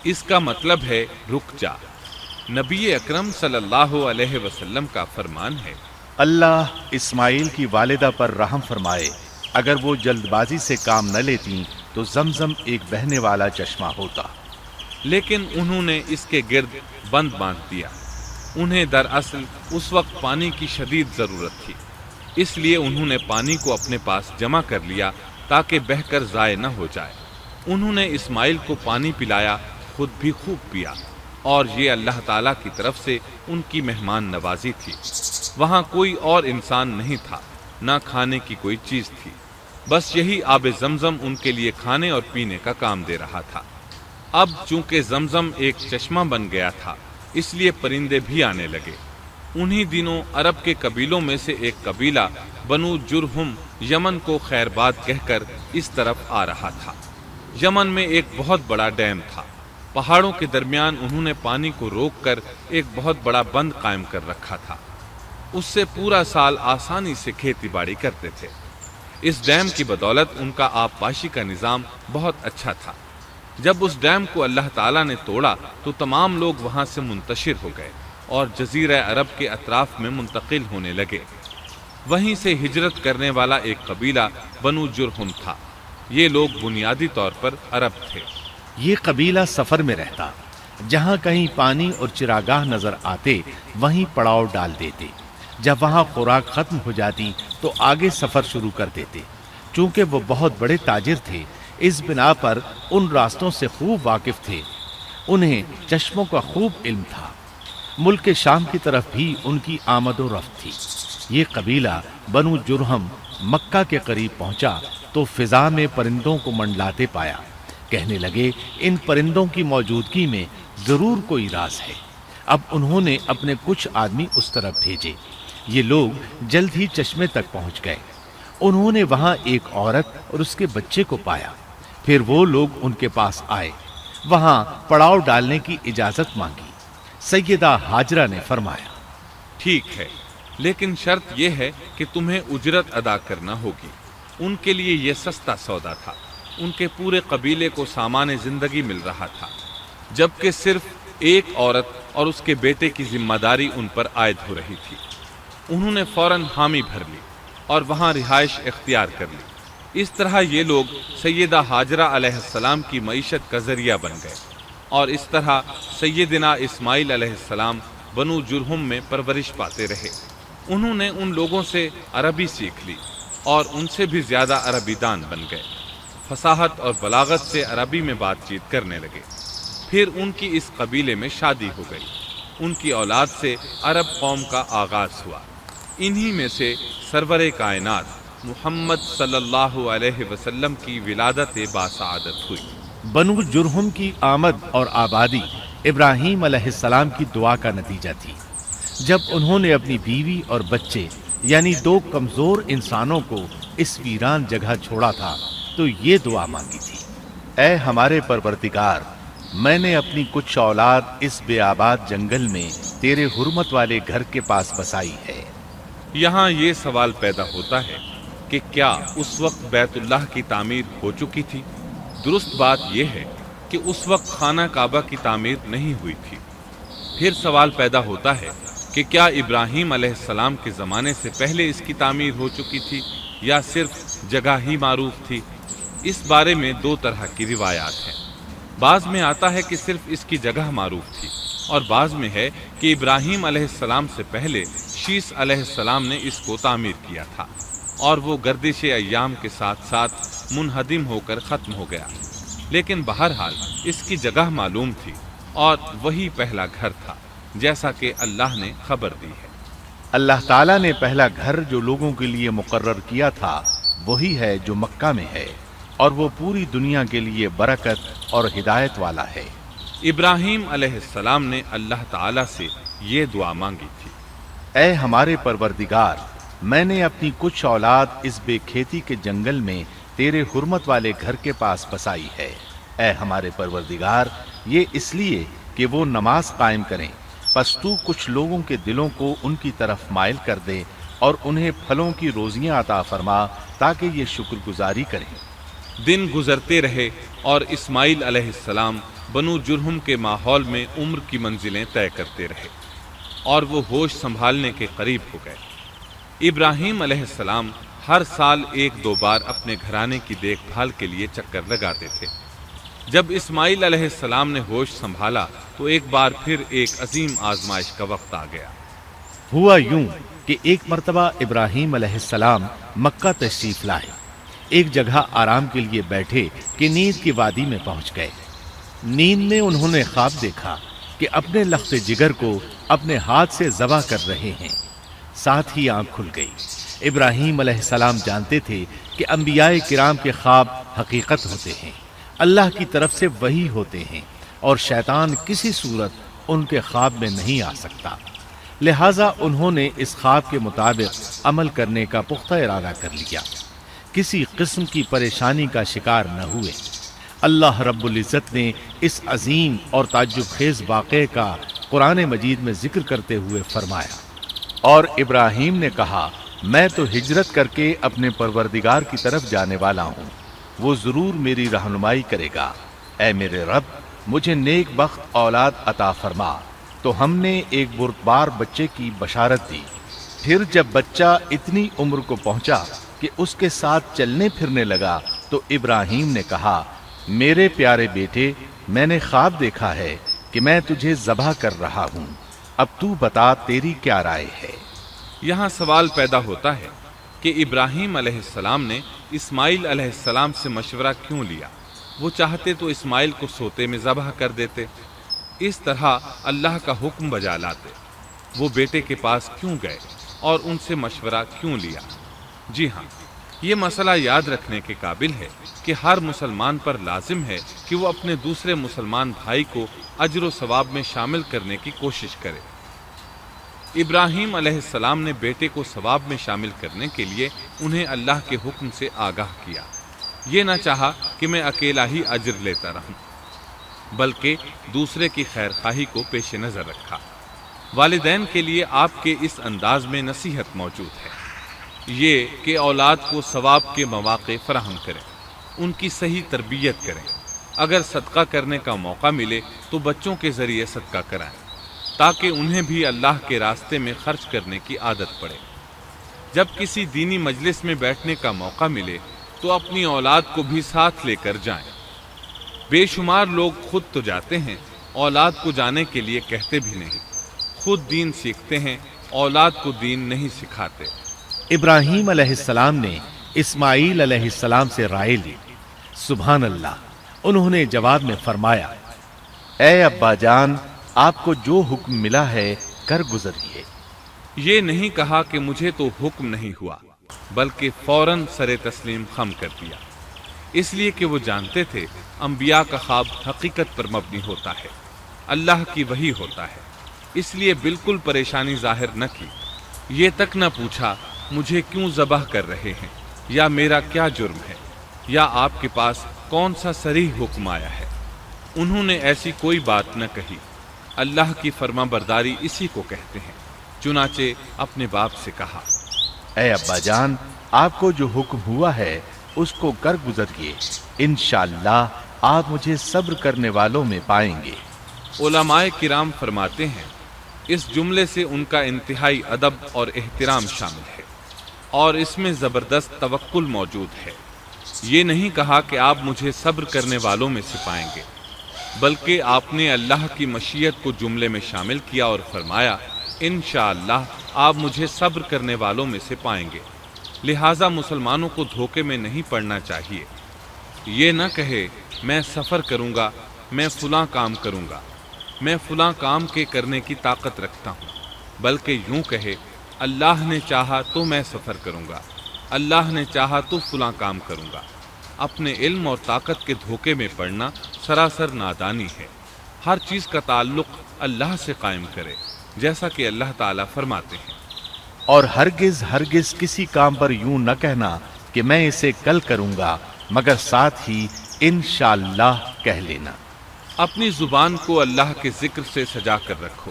اس کا مطلب ہے رک جا۔ نبی اکرم صلی اللہ علیہ وسلم کا فرمان ہے، اللہ اسماعیل کی والدہ پر رحم فرمائے، اگر وہ جلد بازی سے کام نہ لیتی تو زمزم ایک بہنے والا چشمہ ہوتا۔ لیکن انہوں نے اس کے گرد بند باندھ دیا۔ انہیں دراصل اس وقت پانی کی شدید ضرورت تھی، اس لیے انہوں نے پانی کو اپنے پاس جمع کر لیا تاکہ بہہ کر ضائع نہ ہو جائے۔ انہوں نے اسماعیل کو پانی پلایا، خود بھی خوب پیا، اور یہ اللہ تعالیٰ کی طرف سے ان کی مہمان نوازی تھی۔ وہاں کوئی اور انسان نہیں تھا، نہ کھانے کی کوئی چیز تھی، بس یہی آب زمزم ان کے لیے کھانے اور پینے کا کام دے رہا تھا۔ اب چونکہ زمزم ایک چشمہ بن گیا تھا، اس لیے پرندے بھی آنے لگے۔ انہی دنوں عرب کے قبیلوں میں سے ایک قبیلہ بنو جرہم یمن کو خیر باد کہہ کر اس طرف آ رہا تھا۔ یمن میں ایک بہت بڑا ڈیم تھا۔ پہاڑوں کے درمیان انہوں نے پانی کو روک کر ایک بہت بڑا بند قائم کر رکھا تھا۔ اس سے پورا سال آسانی سے کھیتی باڑی کرتے تھے۔ اس ڈیم کی بدولت ان کا آب پاشی کا نظام بہت اچھا تھا۔ جب اس ڈیم کو اللہ تعالیٰ نے توڑا تو تمام لوگ وہاں سے منتشر ہو گئے اور جزیرہ عرب کے اطراف میں منتقل ہونے لگے۔ وہیں سے ہجرت کرنے والا ایک قبیلہ بنو جرہم تھا۔ یہ لوگ بنیادی طور پر عرب تھے۔ یہ قبیلہ سفر میں رہتا، جہاں کہیں پانی اور چراگاہ نظر آتے وہیں پڑاؤ ڈال دیتے۔ جب وہاں خوراک ختم ہو جاتی تو آگے سفر شروع کر دیتے۔ چونکہ وہ بہت بڑے تاجر تھے، اس بنا پر ان راستوں سے خوب واقف تھے۔ انہیں چشموں کا خوب علم تھا۔ ملک شام کی طرف بھی ان کی آمد و رفت تھی۔ یہ قبیلہ بنو جرہم مکہ کے قریب پہنچا تو فضا میں پرندوں کو منڈلاتے پایا۔ کہنے لگے، ان پرندوں کی موجودگی میں ضرور کوئی راز ہے۔ اب انہوں نے اپنے کچھ آدمی اس طرف بھیجے۔ یہ لوگ جلد ہی چشمے تک پہنچ گئے۔ انہوں نے وہاں ایک عورت اور اس کے بچے کو پایا۔ پھر وہ لوگ ان کے پاس آئے، وہاں پڑاؤ ڈالنے کی اجازت مانگی۔ سیدہ ہاجرہ نے فرمایا، ٹھیک ہے، لیکن شرط یہ ہے کہ تمہیں اجرت ادا کرنا ہوگی۔ ان کے لیے یہ سستا سودا تھا۔ ان کے پورے قبیلے کو سامان زندگی مل رہا تھا، جبکہ صرف ایک عورت اور اس کے بیٹے کی ذمہ داری ان پر عائد ہو رہی تھی۔ انہوں نے فوراً حامی بھر لی اور وہاں رہائش اختیار کر لی۔ اس طرح یہ لوگ سیدہ ہاجرہ علیہ السلام کی معیشت کا ذریعہ بن گئے، اور اس طرح سیدنا اسماعیل علیہ السلام بنو جرہم میں پرورش پاتے رہے۔ انہوں نے ان لوگوں سے عربی سیکھ لی اور ان سے بھی زیادہ عربی دان بن گئے۔ فصاحت اور بلاغت سے عربی میں بات چیت کرنے لگے۔ پھر ان کی اس قبیلے میں شادی ہو گئی۔ ان کی اولاد سے عرب قوم کا آغاز ہوا۔ انہی میں سے سرور کائنات محمد صلی اللہ علیہ وسلم کی ولادت باسعادت ہوئی۔ بنو جرہم کی آمد اور آبادی ابراہیم علیہ السلام کی دعا کا نتیجہ تھی۔ جب انہوں نے اپنی بیوی اور بچے یعنی دو کمزور انسانوں کو اس ویران جگہ چھوڑا تھا تو یہ دعا مانگی تھی، اے ہمارے پروردگار، میں نے اپنی کچھ اولاد اس بے آباد جنگل میں تیرے حرمت والے گھر کے پاس بسائی ہے۔ یہاں یہ سوال پیدا ہوتا ہے کہ کیا اس وقت بیت اللہ کی تعمیر ہو چکی تھی؟ درست بات یہ ہے کہ اس وقت خانہ کعبہ کی تعمیر نہیں ہوئی تھی۔ پھر سوال پیدا ہوتا ہے کہ کیا ابراہیم علیہ السلام کے زمانے سے پہلے اس کی تعمیر ہو چکی تھی یا صرف جگہ ہی معروف تھی؟ اس بارے میں دو طرح کی روایات ہیں۔ بعض میں آتا ہے کہ صرف اس کی جگہ معروف تھی، اور بعض میں ہے کہ ابراہیم علیہ السلام سے پہلے شیس علیہ السلام نے اس کو تعمیر کیا تھا، اور وہ گردش ایام کے ساتھ ساتھ منہدم ہو کر ختم ہو گیا۔ لیکن بہرحال اس کی جگہ معلوم تھی، اور وہی پہلا گھر تھا، جیسا کہ اللہ نے خبر دی ہے۔ اللہ تعالیٰ نے پہلا گھر جو لوگوں کے لیے مقرر کیا تھا وہی ہے جو مکہ میں ہے، اور وہ پوری دنیا کے لیے برکت اور ہدایت والا ہے۔ ابراہیم علیہ السلام نے اللہ تعالیٰ سے یہ دعا مانگی تھی، اے ہمارے پروردگار، میں نے اپنی کچھ اولاد اس بے کھیتی کے جنگل میں تیرے حرمت والے گھر کے پاس بسائی ہے۔ اے ہمارے پروردگار، یہ اس لیے کہ وہ نماز قائم کریں، پس تو کچھ لوگوں کے دلوں کو ان کی طرف مائل کر دے اور انہیں پھلوں کی روزیاں عطا فرما تاکہ یہ شکر گزاری کریں۔ دن گزرتے رہے اور اسماعیل علیہ السلام بنو جرہم کے ماحول میں عمر کی منزلیں طے کرتے رہے اور وہ ہوش سنبھالنے کے قریب ہو گئے۔ ابراہیم علیہ السلام ہر سال 1-2 بار اپنے گھرانے کی دیکھ بھال کے لیے چکر لگاتے تھے۔ جب اسماعیل علیہ السلام نے ہوش سنبھالا تو ایک بار پھر ایک عظیم آزمائش کا وقت آ گیا۔ ہوا یوں کہ ایک مرتبہ ابراہیم علیہ السلام مکہ تشریف لائے، ایک جگہ آرام کے لیے بیٹھے کہ نیند کی وادی میں پہنچ گئے۔ نیند میں انہوں نے خواب دیکھا کہ اپنے لخت جگر کو اپنے ہاتھ سے ذبح کر رہے ہیں، ساتھ ہی آنکھ کھل گئی۔ ابراہیم علیہ السلام جانتے تھے کہ انبیاء کرام کے خواب حقیقت ہوتے ہیں، اللہ کی طرف سے وحی ہوتے ہیں، اور شیطان کسی صورت ان کے خواب میں نہیں آ سکتا۔ لہٰذا انہوں نے اس خواب کے مطابق عمل کرنے کا پختہ ارادہ کر لیا، کسی قسم کی پریشانی کا شکار نہ ہوئے۔ اللہ رب العزت نے اس عظیم اور تعجب خیز واقعے کا قرآن مجید میں ذکر کرتے ہوئے فرمایا، اور ابراہیم نے کہا، میں تو ہجرت کر کے اپنے پروردگار کی طرف جانے والا ہوں، وہ ضرور میری رہنمائی کرے گا۔ اے میرے رب، مجھے نیک بخت اولاد عطا فرما۔ تو ہم نے ایک بردبار بچے کی بشارت دی۔ پھر جب بچہ اتنی عمر کو پہنچا کہ اس کے ساتھ چلنے پھرنے لگا تو ابراہیم نے کہا، میرے پیارے بیٹے، میں نے خواب دیکھا ہے کہ میں تجھے ذبح کر رہا ہوں، اب تو بتا تیری کیا رائے ہے؟ یہاں سوال پیدا ہوتا ہے کہ ابراہیم علیہ السلام نے اسماعیل علیہ السلام سے مشورہ کیوں لیا؟ وہ چاہتے تو اسماعیل کو سوتے میں ذبح کر دیتے، اس طرح اللہ کا حکم بجا لاتے۔ وہ بیٹے کے پاس کیوں گئے اور ان سے مشورہ کیوں لیا؟ جی ہاں، یہ مسئلہ یاد رکھنے کے قابل ہے کہ ہر مسلمان پر لازم ہے کہ وہ اپنے دوسرے مسلمان بھائی کو اجر و ثواب میں شامل کرنے کی کوشش کرے۔ ابراہیم علیہ السلام نے بیٹے کو ثواب میں شامل کرنے کے لیے انہیں اللہ کے حکم سے آگاہ کیا۔ یہ نہ چاہا کہ میں اکیلا ہی اجر لیتا رہوں، بلکہ دوسرے کی خیر خواہی کو پیش نظر رکھا۔ والدین کے لیے آپ کے اس انداز میں نصیحت موجود ہے، یہ کہ اولاد کو ثواب کے مواقع فراہم کریں، ان کی صحیح تربیت کریں۔ اگر صدقہ کرنے کا موقع ملے تو بچوں کے ذریعے صدقہ کرائیں تاکہ انہیں بھی اللہ کے راستے میں خرچ کرنے کی عادت پڑے۔ جب کسی دینی مجلس میں بیٹھنے کا موقع ملے تو اپنی اولاد کو بھی ساتھ لے کر جائیں۔ بے شمار لوگ خود تو جاتے ہیں، اولاد کو جانے کے لیے کہتے بھی نہیں، خود دین سیکھتے ہیں، اولاد کو دین نہیں سکھاتے۔ ابراہیم علیہ السلام نے اسماعیل علیہ السلام سے رائے لی۔ سبحان اللہ، انہوں نے جواب میں فرمایا، اے ابا جان، آپ کو جو حکم ملا ہے کر گزریے۔ یہ نہیں کہا کہ مجھے تو حکم نہیں ہوا، بلکہ فوراً سر تسلیم خم کر دیا، اس لیے کہ وہ جانتے تھے انبیاء کا خواب حقیقت پر مبنی ہوتا ہے، اللہ کی وحی ہوتا ہے، اس لیے بالکل پریشانی ظاہر نہ کی۔ یہ تک نہ پوچھا مجھے کیوں ذبح کر رہے ہیں، یا میرا کیا جرم ہے، یا آپ کے پاس کون سا صریح حکم آیا ہے۔ انہوں نے ایسی کوئی بات نہ کہی۔ اللہ کی فرما برداری اسی کو کہتے ہیں۔ چنانچہ اپنے باپ سے کہا، اے ابا جان، آپ کو جو حکم ہوا ہے اس کو کر گزریے، انشاءاللہ آپ مجھے صبر کرنے والوں میں پائیں گے۔ علماء کرام فرماتے ہیں اس جملے سے ان کا انتہائی ادب اور احترام شامل ہے، اور اس میں زبردست توکل موجود ہے۔ یہ نہیں کہا کہ آپ مجھے صبر کرنے والوں میں سے پائیں گے، بلکہ آپ نے اللہ کی مشیت کو جملے میں شامل کیا اور فرمایا، انشاءاللہ آپ مجھے صبر کرنے والوں میں سے پائیں گے۔ لہٰذا مسلمانوں کو دھوکے میں نہیں پڑنا چاہیے۔ یہ نہ کہے میں سفر کروں گا، میں فلاں کام کروں گا، میں فلاں کام کے کرنے کی طاقت رکھتا ہوں، بلکہ یوں کہے اللہ نے چاہا تو میں سفر کروں گا، اللہ نے چاہا تو فلاں کام کروں گا۔ اپنے علم اور طاقت کے دھوکے میں پڑنا سراسر نادانی ہے۔ ہر چیز کا تعلق اللہ سے قائم کرے، جیسا کہ اللہ تعالیٰ فرماتے ہیں، اور ہرگز ہرگز کسی کام پر یوں نہ کہنا کہ میں اسے کل کروں گا، مگر ساتھ ہی انشاءاللہ کہہ لینا۔ اپنی زبان کو اللہ کے ذکر سے سجا کر رکھو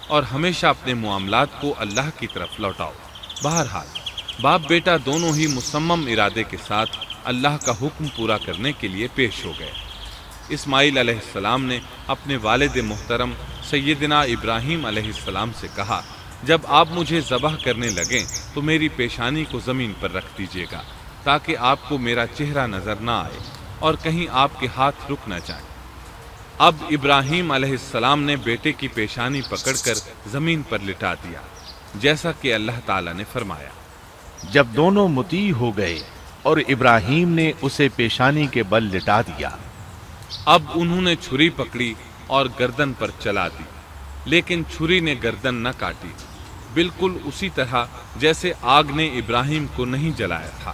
اور ہمیشہ اپنے معاملات کو اللہ کی طرف لوٹاؤ۔ بہرحال باپ بیٹا دونوں ہی مصمم ارادے کے ساتھ اللہ کا حکم پورا کرنے کے لیے پیش ہو گئے۔ اسماعیل علیہ السلام نے اپنے والد محترم سیدنا ابراہیم علیہ السلام سے کہا، جب آپ مجھے ذبح کرنے لگیں تو میری پیشانی کو زمین پر رکھ دیجیے گا تاکہ آپ کو میرا چہرہ نظر نہ آئے اور کہیں آپ کے ہاتھ رک نہ جائیں۔ اب ابراہیم علیہ السلام نے بیٹے کی پیشانی پکڑ کر زمین پر لٹا دیا، جیسا کہ اللہ تعالیٰ نے فرمایا۔ جب دونوں مطیع ہو گئے اور ابراہیم نے اسے پیشانی کے بل لٹا دیا، اب انہوں نے چھری پکڑی اور گردن پر چلا دی، لیکن چھری نے گردن نہ کاٹی، بالکل اسی طرح جیسے آگ نے ابراہیم کو نہیں جلایا تھا،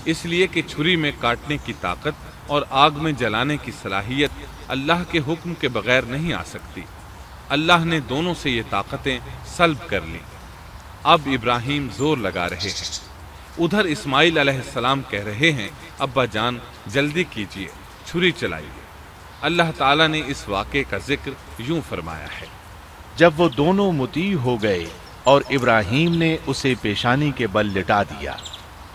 اس لیے کہ چھری میں کاٹنے کی طاقت اور آگ میں جلانے کی صلاحیت اللہ کے حکم کے بغیر نہیں آ سکتی۔ اللہ نے دونوں سے یہ طاقتیں سلب کر لیں۔ اب ابراہیم زور لگا رہے ہیں، ادھر اسماعیل علیہ السلام کہہ رہے ہیں، ابا جان جلدی کیجیے، چھری چلائیے۔ اللہ تعالیٰ نے اس واقعے کا ذکر یوں فرمایا ہے، جب وہ دونوں مطیع ہو گئے اور ابراہیم نے اسے پیشانی کے بل لٹا دیا۔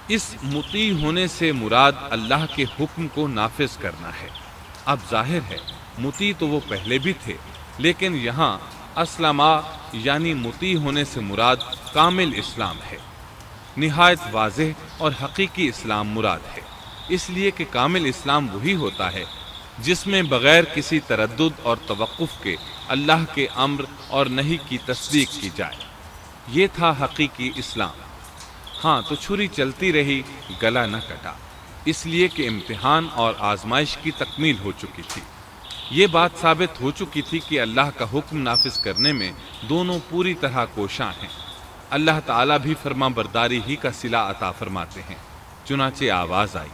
اس مطیع ہونے سے مراد اللہ کے حکم کو نافذ کرنا ہے۔ اب ظاہر ہے مطیع تو وہ پہلے بھی تھے، لیکن یہاں اسلما یعنی مطیع ہونے سے مراد کامل اسلام ہے۔ نہایت واضح اور حقیقی اسلام مراد ہے، اس لیے کہ کامل اسلام وہی ہوتا ہے جس میں بغیر کسی تردد اور توقف کے اللہ کے امر اور نہی کی تصدیق کی جائے۔ یہ تھا حقیقی اسلام۔ ہاں تو چھری چلتی رہی، گلا نہ کٹا، اس لیے کہ امتحان اور آزمائش کی تکمیل ہو چکی تھی۔ یہ بات ثابت ہو چکی تھی کہ اللہ کا حکم نافذ کرنے میں دونوں پوری طرح کوشاں ہیں۔ اللہ تعالیٰ بھی فرما برداری ہی کا صلہ عطا فرماتے ہیں۔ چنانچہ آواز آئی،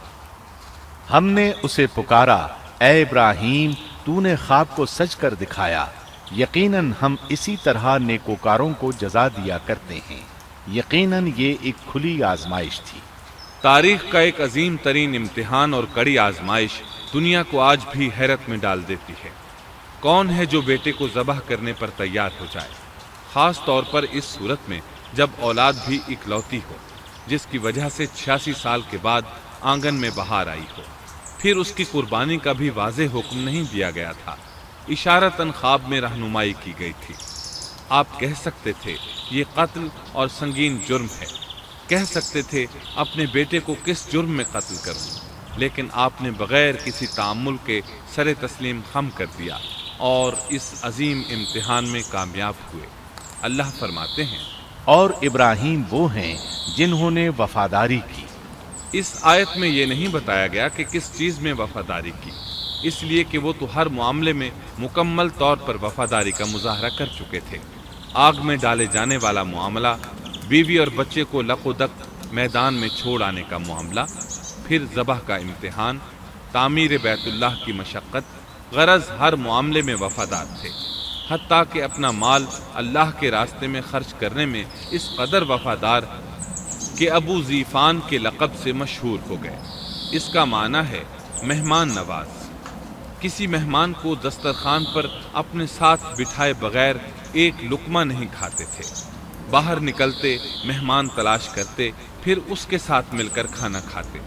ہم نے اسے پکارا، اے ابراہیم تو نے خواب کو سچ کر دکھایا، یقیناً ہم اسی طرح نیکوکاروں کو جزا دیا کرتے ہیں۔ یقیناً یہ ایک کھلی آزمائش تھی۔ تاریخ کا ایک عظیم ترین امتحان اور کڑی آزمائش دنیا کو آج بھی حیرت میں ڈال دیتی ہے۔ کون ہے جو بیٹے کو ذبح کرنے پر تیار ہو جائے، خاص طور پر اس صورت میں جب اولاد بھی اکلوتی ہو، جس کی وجہ سے 86 سال کے بعد آنگن میں بہار آئی ہو۔ پھر اس کی قربانی کا بھی واضح حکم نہیں دیا گیا تھا، اشارتاً خواب میں رہنمائی کی گئی تھی۔ آپ کہہ سکتے تھے یہ قتل اور سنگین جرم ہے، کہہ سکتے تھے اپنے بیٹے کو کس جرم میں قتل کروں، لیکن آپ نے بغیر کسی تعامل کے سر تسلیم خم کر دیا اور اس عظیم امتحان میں کامیاب ہوئے۔ اللہ فرماتے ہیں، اور ابراہیم وہ ہیں جنہوں نے وفاداری کی۔ اس آیت میں یہ نہیں بتایا گیا کہ کس چیز میں وفاداری کی، اس لیے کہ وہ تو ہر معاملے میں مکمل طور پر وفاداری کا مظاہرہ کر چکے تھے۔ آگ میں ڈالے جانے والا معاملہ، بیوی اور بچے کو لق و دق میدان میں چھوڑ آنے کا معاملہ، پھر ذبح کا امتحان، تعمیر بیت اللہ کی مشقت، غرض ہر معاملے میں وفادار تھے، حتیٰ کہ اپنا مال اللہ کے راستے میں خرچ کرنے میں اس قدر وفادار کہ ابو زیفان کے لقب سے مشہور ہو گئے۔ اس کا معنی ہے مہمان نواز۔ کسی مہمان کو دسترخوان پر اپنے ساتھ بٹھائے بغیر ایک لقمہ نہیں کھاتے تھے، باہر نکلتے مہمان تلاش کرتے، پھر اس کے ساتھ مل کر کھانا کھاتے،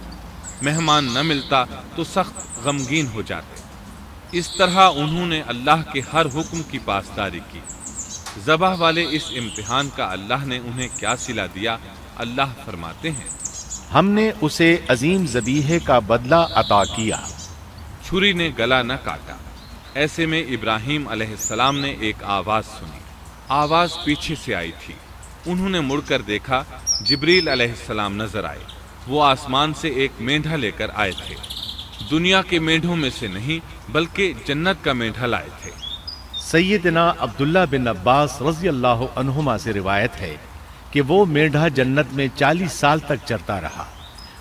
مہمان نہ ملتا تو سخت غمگین ہو جاتے۔ اس طرح انہوں نے اللہ کے ہر حکم کی پاسداری کی۔ ذبح والے اس امتحان کا اللہ نے انہیں کیا صلہ دیا؟ اللہ فرماتے ہیں، ہم نے اسے عظیم ذبیحے کا بدلہ عطا کیا۔ چھری نے گلا نہ کاٹا۔ ایسے میں ابراہیم علیہ السلام نے ایک آواز سنی۔ آواز پیچھے سے آئی تھی۔ انہوں نے مڑ کر دیکھا، جبریل علیہ السلام نظر آئے۔ وہ آسمان سے ایک مینڈھا لے کر آئے تھے، دنیا کے مینڈھوں میں سے نہیں بلکہ جنت کا مینڈھا لائے تھے۔ سیدنا عبداللہ بن عباس رضی اللہ عنہما سے روایت ہے کہ وہ مینڈھا جنت میں 40 سال تک چرتا رہا۔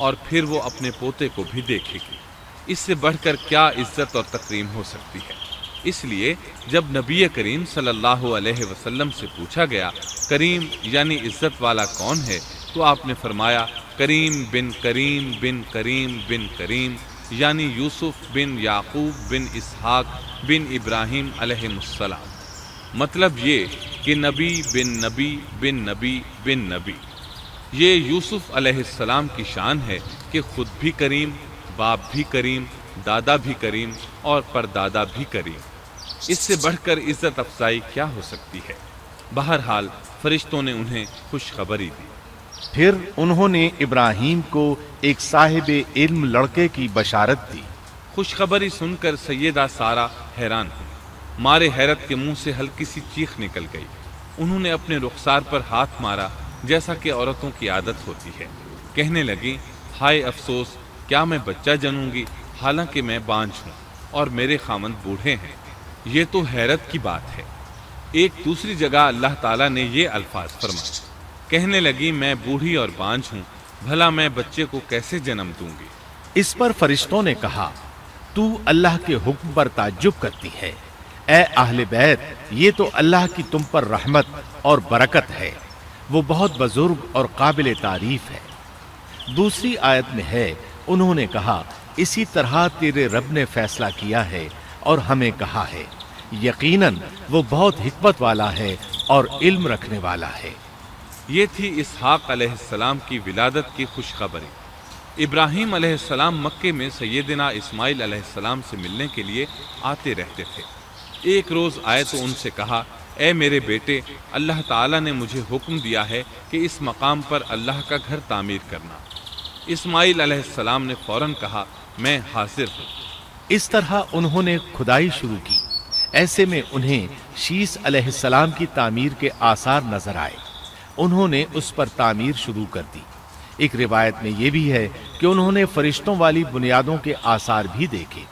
اور پھر وہ اپنے پوتے کو بھی دیکھے گی۔ اس سے بڑھ کر کیا عزت اور تکریم ہو سکتی ہے؟ اس لیے جب نبی کریم صلی اللہ علیہ وسلم سے پوچھا گیا کریم یعنی عزت والا کون ہے، تو آپ نے فرمایا کریم بن کریم بن کریم بن کریم، یعنی یوسف بن یعقوب بن اسحاق بن ابراہیم علیہ السلام۔ مطلب یہ کہ نبی بن نبی بن نبی بن نبی۔ یہ یوسف علیہ السلام کی شان ہے کہ خود بھی کریم، باپ بھی کریم، دادا بھی کریم اور پردادا بھی کریم۔ اس سے بڑھ کر عزت افزائی کیا ہو سکتی ہے؟ بہرحال فرشتوں نے انہیں خوشخبری دی۔ پھر انہوں نے ابراہیم کو ایک صاحب علم لڑکے کی بشارت دی۔ خوشخبری سن کر سیدہ سارہ حیران ہوئی، مارے حیرت کے منہ سے ہلکی سی چیخ نکل گئی۔ انہوں نے اپنے رخسار پر ہاتھ مارا جیسا کہ عورتوں کی عادت ہوتی ہے۔ کہنے لگی ہائے افسوس، کیا میں بچہ جنوں گی حالانکہ میں بانجھ ہوں اور میرے خامند بوڑھے ہیں؟ یہ تو حیرت کی بات ہے۔ ایک دوسری جگہ اللہ تعالیٰ نے یہ الفاظ فرمائے، کہنے لگی میں بوڑھی اور بانجھ ہوں، بھلا میں بچے کو کیسے جنم دوں گی؟ اس پر فرشتوں نے کہا تو اللہ کے حکم پر تعجب کرتی ہے، اے اہل بیت، یہ تو اللہ کی تم پر رحمت اور برکت ہے، وہ بہت بزرگ اور قابل تعریف ہے۔ دوسری آیت میں ہے انہوں نے کہا اسی طرح تیرے رب نے فیصلہ کیا ہے اور ہمیں کہا ہے، یقیناً وہ بہت حکمت والا ہے اور علم رکھنے والا ہے۔ یہ تھی اسحاق علیہ السلام کی ولادت کی خوشخبری۔ ابراہیم علیہ السلام مکے میں سیدنا اسماعیل علیہ السلام سے ملنے کے لیے آتے رہتے تھے۔ ایک روز آئے تو ان سے کہا اے میرے بیٹے، اللہ تعالیٰ نے مجھے حکم دیا ہے کہ اس مقام پر اللہ کا گھر تعمیر کرنا۔ اسماعیل علیہ السلام نے فوراً کہا میں حاضر ہوں۔ اس طرح انہوں نے کھدائی شروع کی۔ ایسے میں انہیں شیش علیہ السلام کی تعمیر کے آثار نظر آئے۔ انہوں نے اس پر تعمیر شروع کر دی۔ ایک روایت میں یہ بھی ہے کہ انہوں نے فرشتوں والی بنیادوں کے آثار بھی دیکھے۔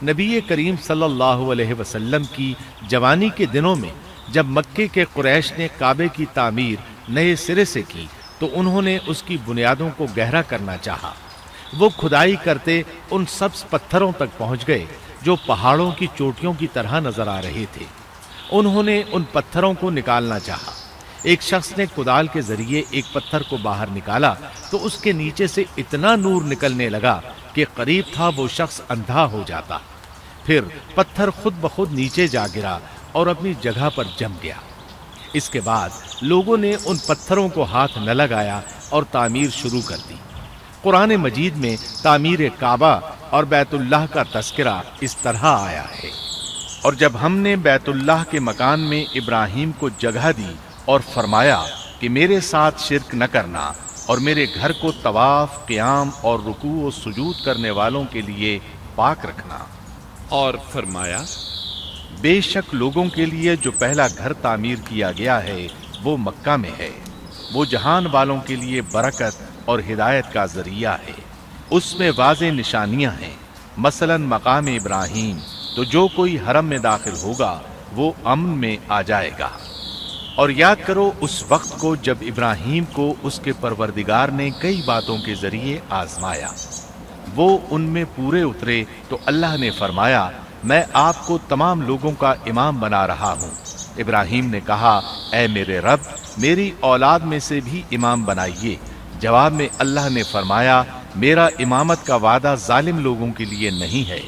نبی کریم صلی اللہ علیہ وسلم کی جوانی کے دنوں میں جب مکے کے قریش نے کعبے کی تعمیر نئے سرے سے کی تو انہوں نے اس کی بنیادوں کو گہرا کرنا چاہا۔ وہ کھدائی کرتے ان سبز پتھروں تک پہنچ گئے جو پہاڑوں کی چوٹیوں کی طرح نظر آ رہے تھے۔ انہوں نے ان پتھروں کو نکالنا چاہا۔ ایک شخص نے کدال کے ذریعے ایک پتھر کو باہر نکالا تو اس کے نیچے سے اتنا نور نکلنے لگا کہ قریب تھا وہ شخص اندھا ہو جاتا۔ پھر پتھر خود بخود نیچے جا گرا اور اپنی جگہ پر جم گیا۔ اس کے بعد لوگوں نے ان پتھروں کو ہاتھ نہ لگایا اور تعمیر شروع کر دی۔ قرآن مجید میں تعمیر کعبہ اور بیت اللہ کا تذکرہ اس طرح آیا ہے، اور جب ہم نے بیت اللہ کے مکان میں ابراہیم کو جگہ دی اور فرمایا کہ میرے ساتھ شرک نہ کرنا اور میرے گھر کو طواف، قیام اور رکوع و سجود کرنے والوں کے لیے پاک رکھنا، اور فرمایا بے شک لوگوں کے لیے جو پہلا گھر تعمیر کیا گیا ہے وہ مکہ میں ہے، وہ جہان والوں کے لیے برکت اور ہدایت کا ذریعہ ہے، اس میں واضح نشانیاں ہیں، مثلا مقام ابراہیم، تو جو کوئی حرم میں داخل ہوگا وہ امن میں آ جائے گا۔ اور یاد کرو اس وقت کو جب ابراہیم کو اس کے پروردگار نے کئی باتوں کے ذریعے آزمایا، وہ ان میں پورے اترے تو اللہ نے فرمایا میں آپ کو تمام لوگوں کا امام بنا رہا ہوں۔ ابراہیم نے کہا اے میرے رب، میری اولاد میں سے بھی امام بنائیے۔ جواب میں اللہ نے فرمایا میرا امامت کا وعدہ ظالم لوگوں کے لیے نہیں ہے۔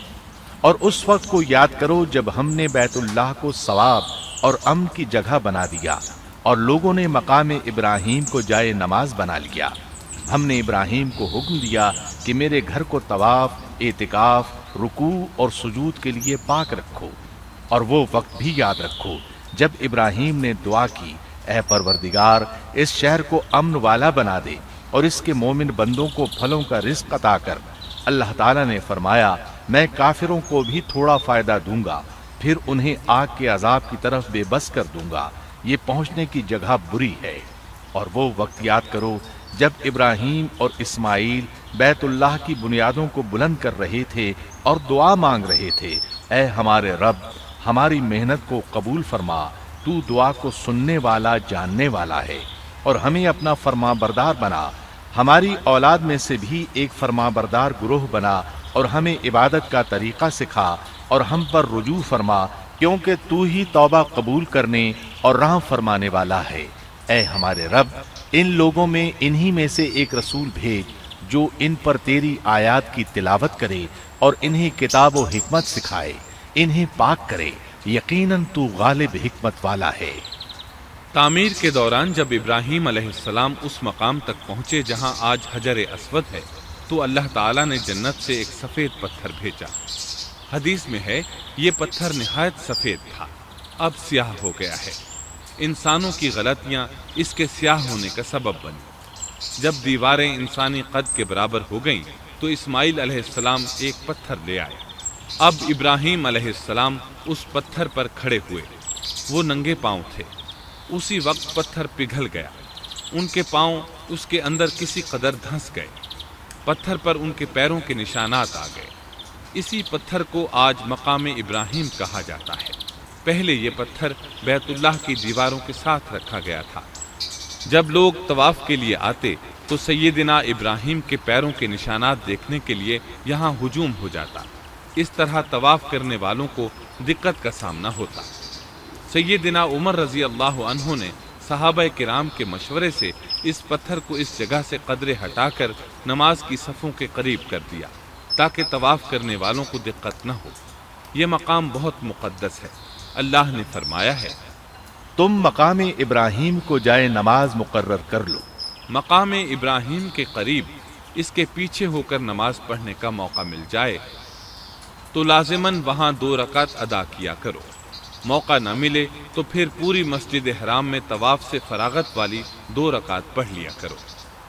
اور اس وقت کو یاد کرو جب ہم نے بیت اللہ کو ثواب اور امن کی جگہ بنا دیا اور لوگوں نے مقام ابراہیم کو جائے نماز بنا لیا۔ ہم نے ابراہیم کو حکم دیا کہ میرے گھر کو طواف، اعتکاف، رکوع اور سجود کے لیے پاک رکھو، اور وہ وقت بھی یاد رکھو جب ابراہیم نے دعا کی اے پروردگار اس شہر کو امن والا بنا دے اور اس کے مومن بندوں کو پھلوں کا رزق عطا کر۔ اللہ تعالیٰ نے فرمایا میں کافروں کو بھی تھوڑا فائدہ دوں گا، پھر انہیں آگ کے عذاب کی طرف بے بس کر دوں گا، یہ پہنچنے کی جگہ بری ہے۔ اور وہ وقت یاد کرو جب ابراہیم اور اسماعیل بیت اللہ کی بنیادوں کو بلند کر رہے تھے اور دعا مانگ رہے تھے اے ہمارے رب، ہماری محنت کو قبول فرما، تو دعا کو سننے والا، جاننے والا ہے، اور ہمیں اپنا فرما بردار بنا، ہماری اولاد میں سے بھی ایک فرمانبردار گروہ بنا اور ہمیں عبادت کا طریقہ سکھا اور ہم پر رجوع فرما، کیونکہ تو ہی توبہ قبول کرنے اور رحم فرمانے والا ہے۔ اے ہمارے رب، ان لوگوں میں انہی میں سے ایک رسول بھیج جو ان پر تیری آیات کی تلاوت کرے اور انہیں کتاب و حکمت سکھائے، انہیں پاک کرے، یقیناً تو غالب حکمت والا ہے۔ تعمیر کے دوران جب ابراہیم علیہ السلام اس مقام تک پہنچے جہاں آج حجر اسود ہے تو اللہ تعالیٰ نے جنت سے ایک سفید پتھر بھیجا۔ حدیث میں ہے یہ پتھر نہایت سفید تھا، اب سیاہ ہو گیا ہے۔ انسانوں کی غلطیاں اس کے سیاہ ہونے کا سبب بنی۔ جب دیواریں انسانی قد کے برابر ہو گئیں تو اسماعیل علیہ السلام ایک پتھر لے آئے۔ اب ابراہیم علیہ السلام اس پتھر پر کھڑے ہوئے، وہ ننگے پاؤں تھے۔ اسی وقت پتھر پگھل گیا، ان کے پاؤں اس کے اندر کسی قدر دھنس گئے، پتھر پر ان کے پیروں کے نشانات آ گئے۔ اسی پتھر کو آج مقام ابراہیم کہا جاتا ہے۔ پہلے یہ پتھر بیت اللہ کی دیواروں کے ساتھ رکھا گیا تھا۔ جب لوگ طواف کے لیے آتے تو سیدنا ابراہیم کے پیروں کے نشانات دیکھنے کے لیے یہاں ہجوم ہو جاتا۔ اس طرح طواف کرنے والوں کو دقت کا سامنا ہوتا۔ سیدنا عمر رضی اللہ عنہ نے صحابہ کرام کے مشورے سے اس پتھر کو اس جگہ سے قدرے ہٹا کر نماز کی صفوں کے قریب کر دیا تاکہ طواف کرنے والوں کو دقت نہ ہو۔ یہ مقام بہت مقدس ہے۔ اللہ نے فرمایا ہے، تم مقام ابراہیم کو جائے نماز مقرر کر لو۔ مقام ابراہیم کے قریب اس کے پیچھے ہو کر نماز پڑھنے کا موقع مل جائے تو لازماً وہاں 2 رکعت ادا کیا کرو۔ موقع نہ ملے تو پھر پوری مسجد حرام میں طواف سے فراغت والی 2 رکعت پڑھ لیا کرو۔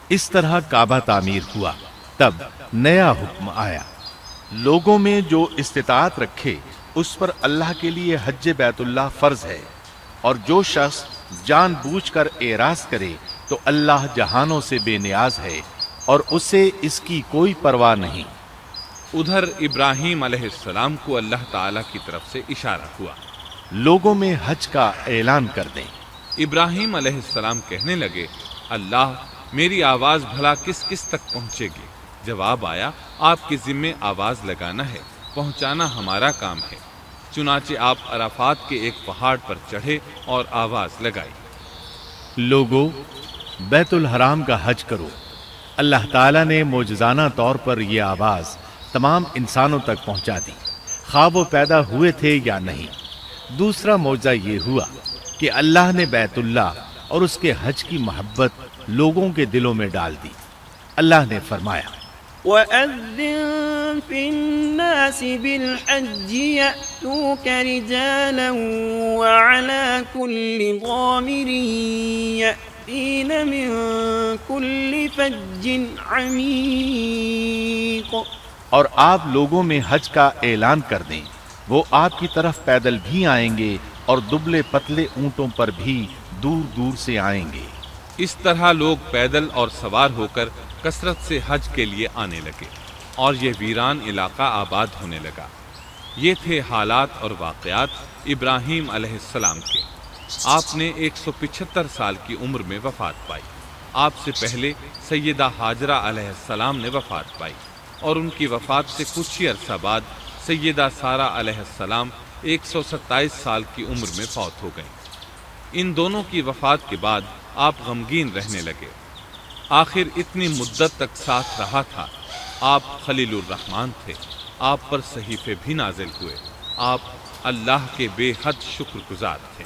اس طرح کعبہ تعمیر ہوا۔ تب نیا حکم آیا، لوگوں میں جو استطاعت رکھے اس پر اللہ کے لیے حج بیت اللہ فرض ہے، اور جو شخص جان بوجھ کر اعراض کرے تو اللہ جہانوں سے بے نیاز ہے اور اسے اس کی کوئی پرواہ نہیں۔ ادھر ابراہیم علیہ السلام کو اللہ تعالیٰ کی طرف سے اشارہ ہوا، لوگوں میں حج کا اعلان کر دیں۔ ابراہیم علیہ السلام کہنے لگے، اللہ میری آواز بھلا کس کس تک پہنچے گی؟ جواب آیا، آپ کے ذمے آواز لگانا ہے، پہنچانا ہمارا کام ہے۔ چنانچہ آپ عرفات کے ایک پہاڑ پر چڑھے اور آواز لگائی، لوگوں بیت الحرام کا حج کرو۔ اللہ تعالیٰ نے معجزانہ طور پر یہ آواز تمام انسانوں تک پہنچا دی، خواہ وہ پیدا ہوئے تھے یا نہیں۔ دوسرا معجزہ یہ ہوا کہ اللہ نے بیت اللہ اور اس کے حج کی محبت لوگوں کے دلوں میں ڈال دی۔ اللہ نے فرمایا، وَأَذِّن فِي النَّاسِ بِالْحَجِّ يَأْتُوكَ رِجَالًا وَعَلَى كُلِّ ضَامِرٍ يَأْتِينَ مِن كُلِّ فَجٍّ عَمِيقٍ۔ اور آپ لوگوں میں حج کا اعلان کر دیں، وہ آپ کی طرف پیدل بھی آئیں گے اور دبلے پتلے اونٹوں پر بھی دور دور سے آئیں گے۔ اس طرح لوگ پیدل اور سوار ہو کر کثرت سے حج کے لیے آنے لگے اور یہ ویران علاقہ آباد ہونے لگا۔ یہ تھے حالات اور واقعات ابراہیم علیہ السلام کے۔ آپ نے 175 سال کی عمر میں وفات پائی۔ آپ سے پہلے سیدہ ہاجرہ علیہ السلام نے وفات پائی اور ان کی وفات سے کچھ ہی عرصہ بعد سیدہ سارہ علیہ السلام 127 سال کی عمر میں فوت ہو گئیں۔ ان دونوں کی وفات کے بعد آپ غمگین رہنے لگے۔ آخر اتنی مدت تک ساتھ رہا تھا۔ آپ خلیل الرحمن تھے، آپ پر صحیفے بھی نازل ہوئے، آپ اللہ کے بے حد شکر گزار تھے۔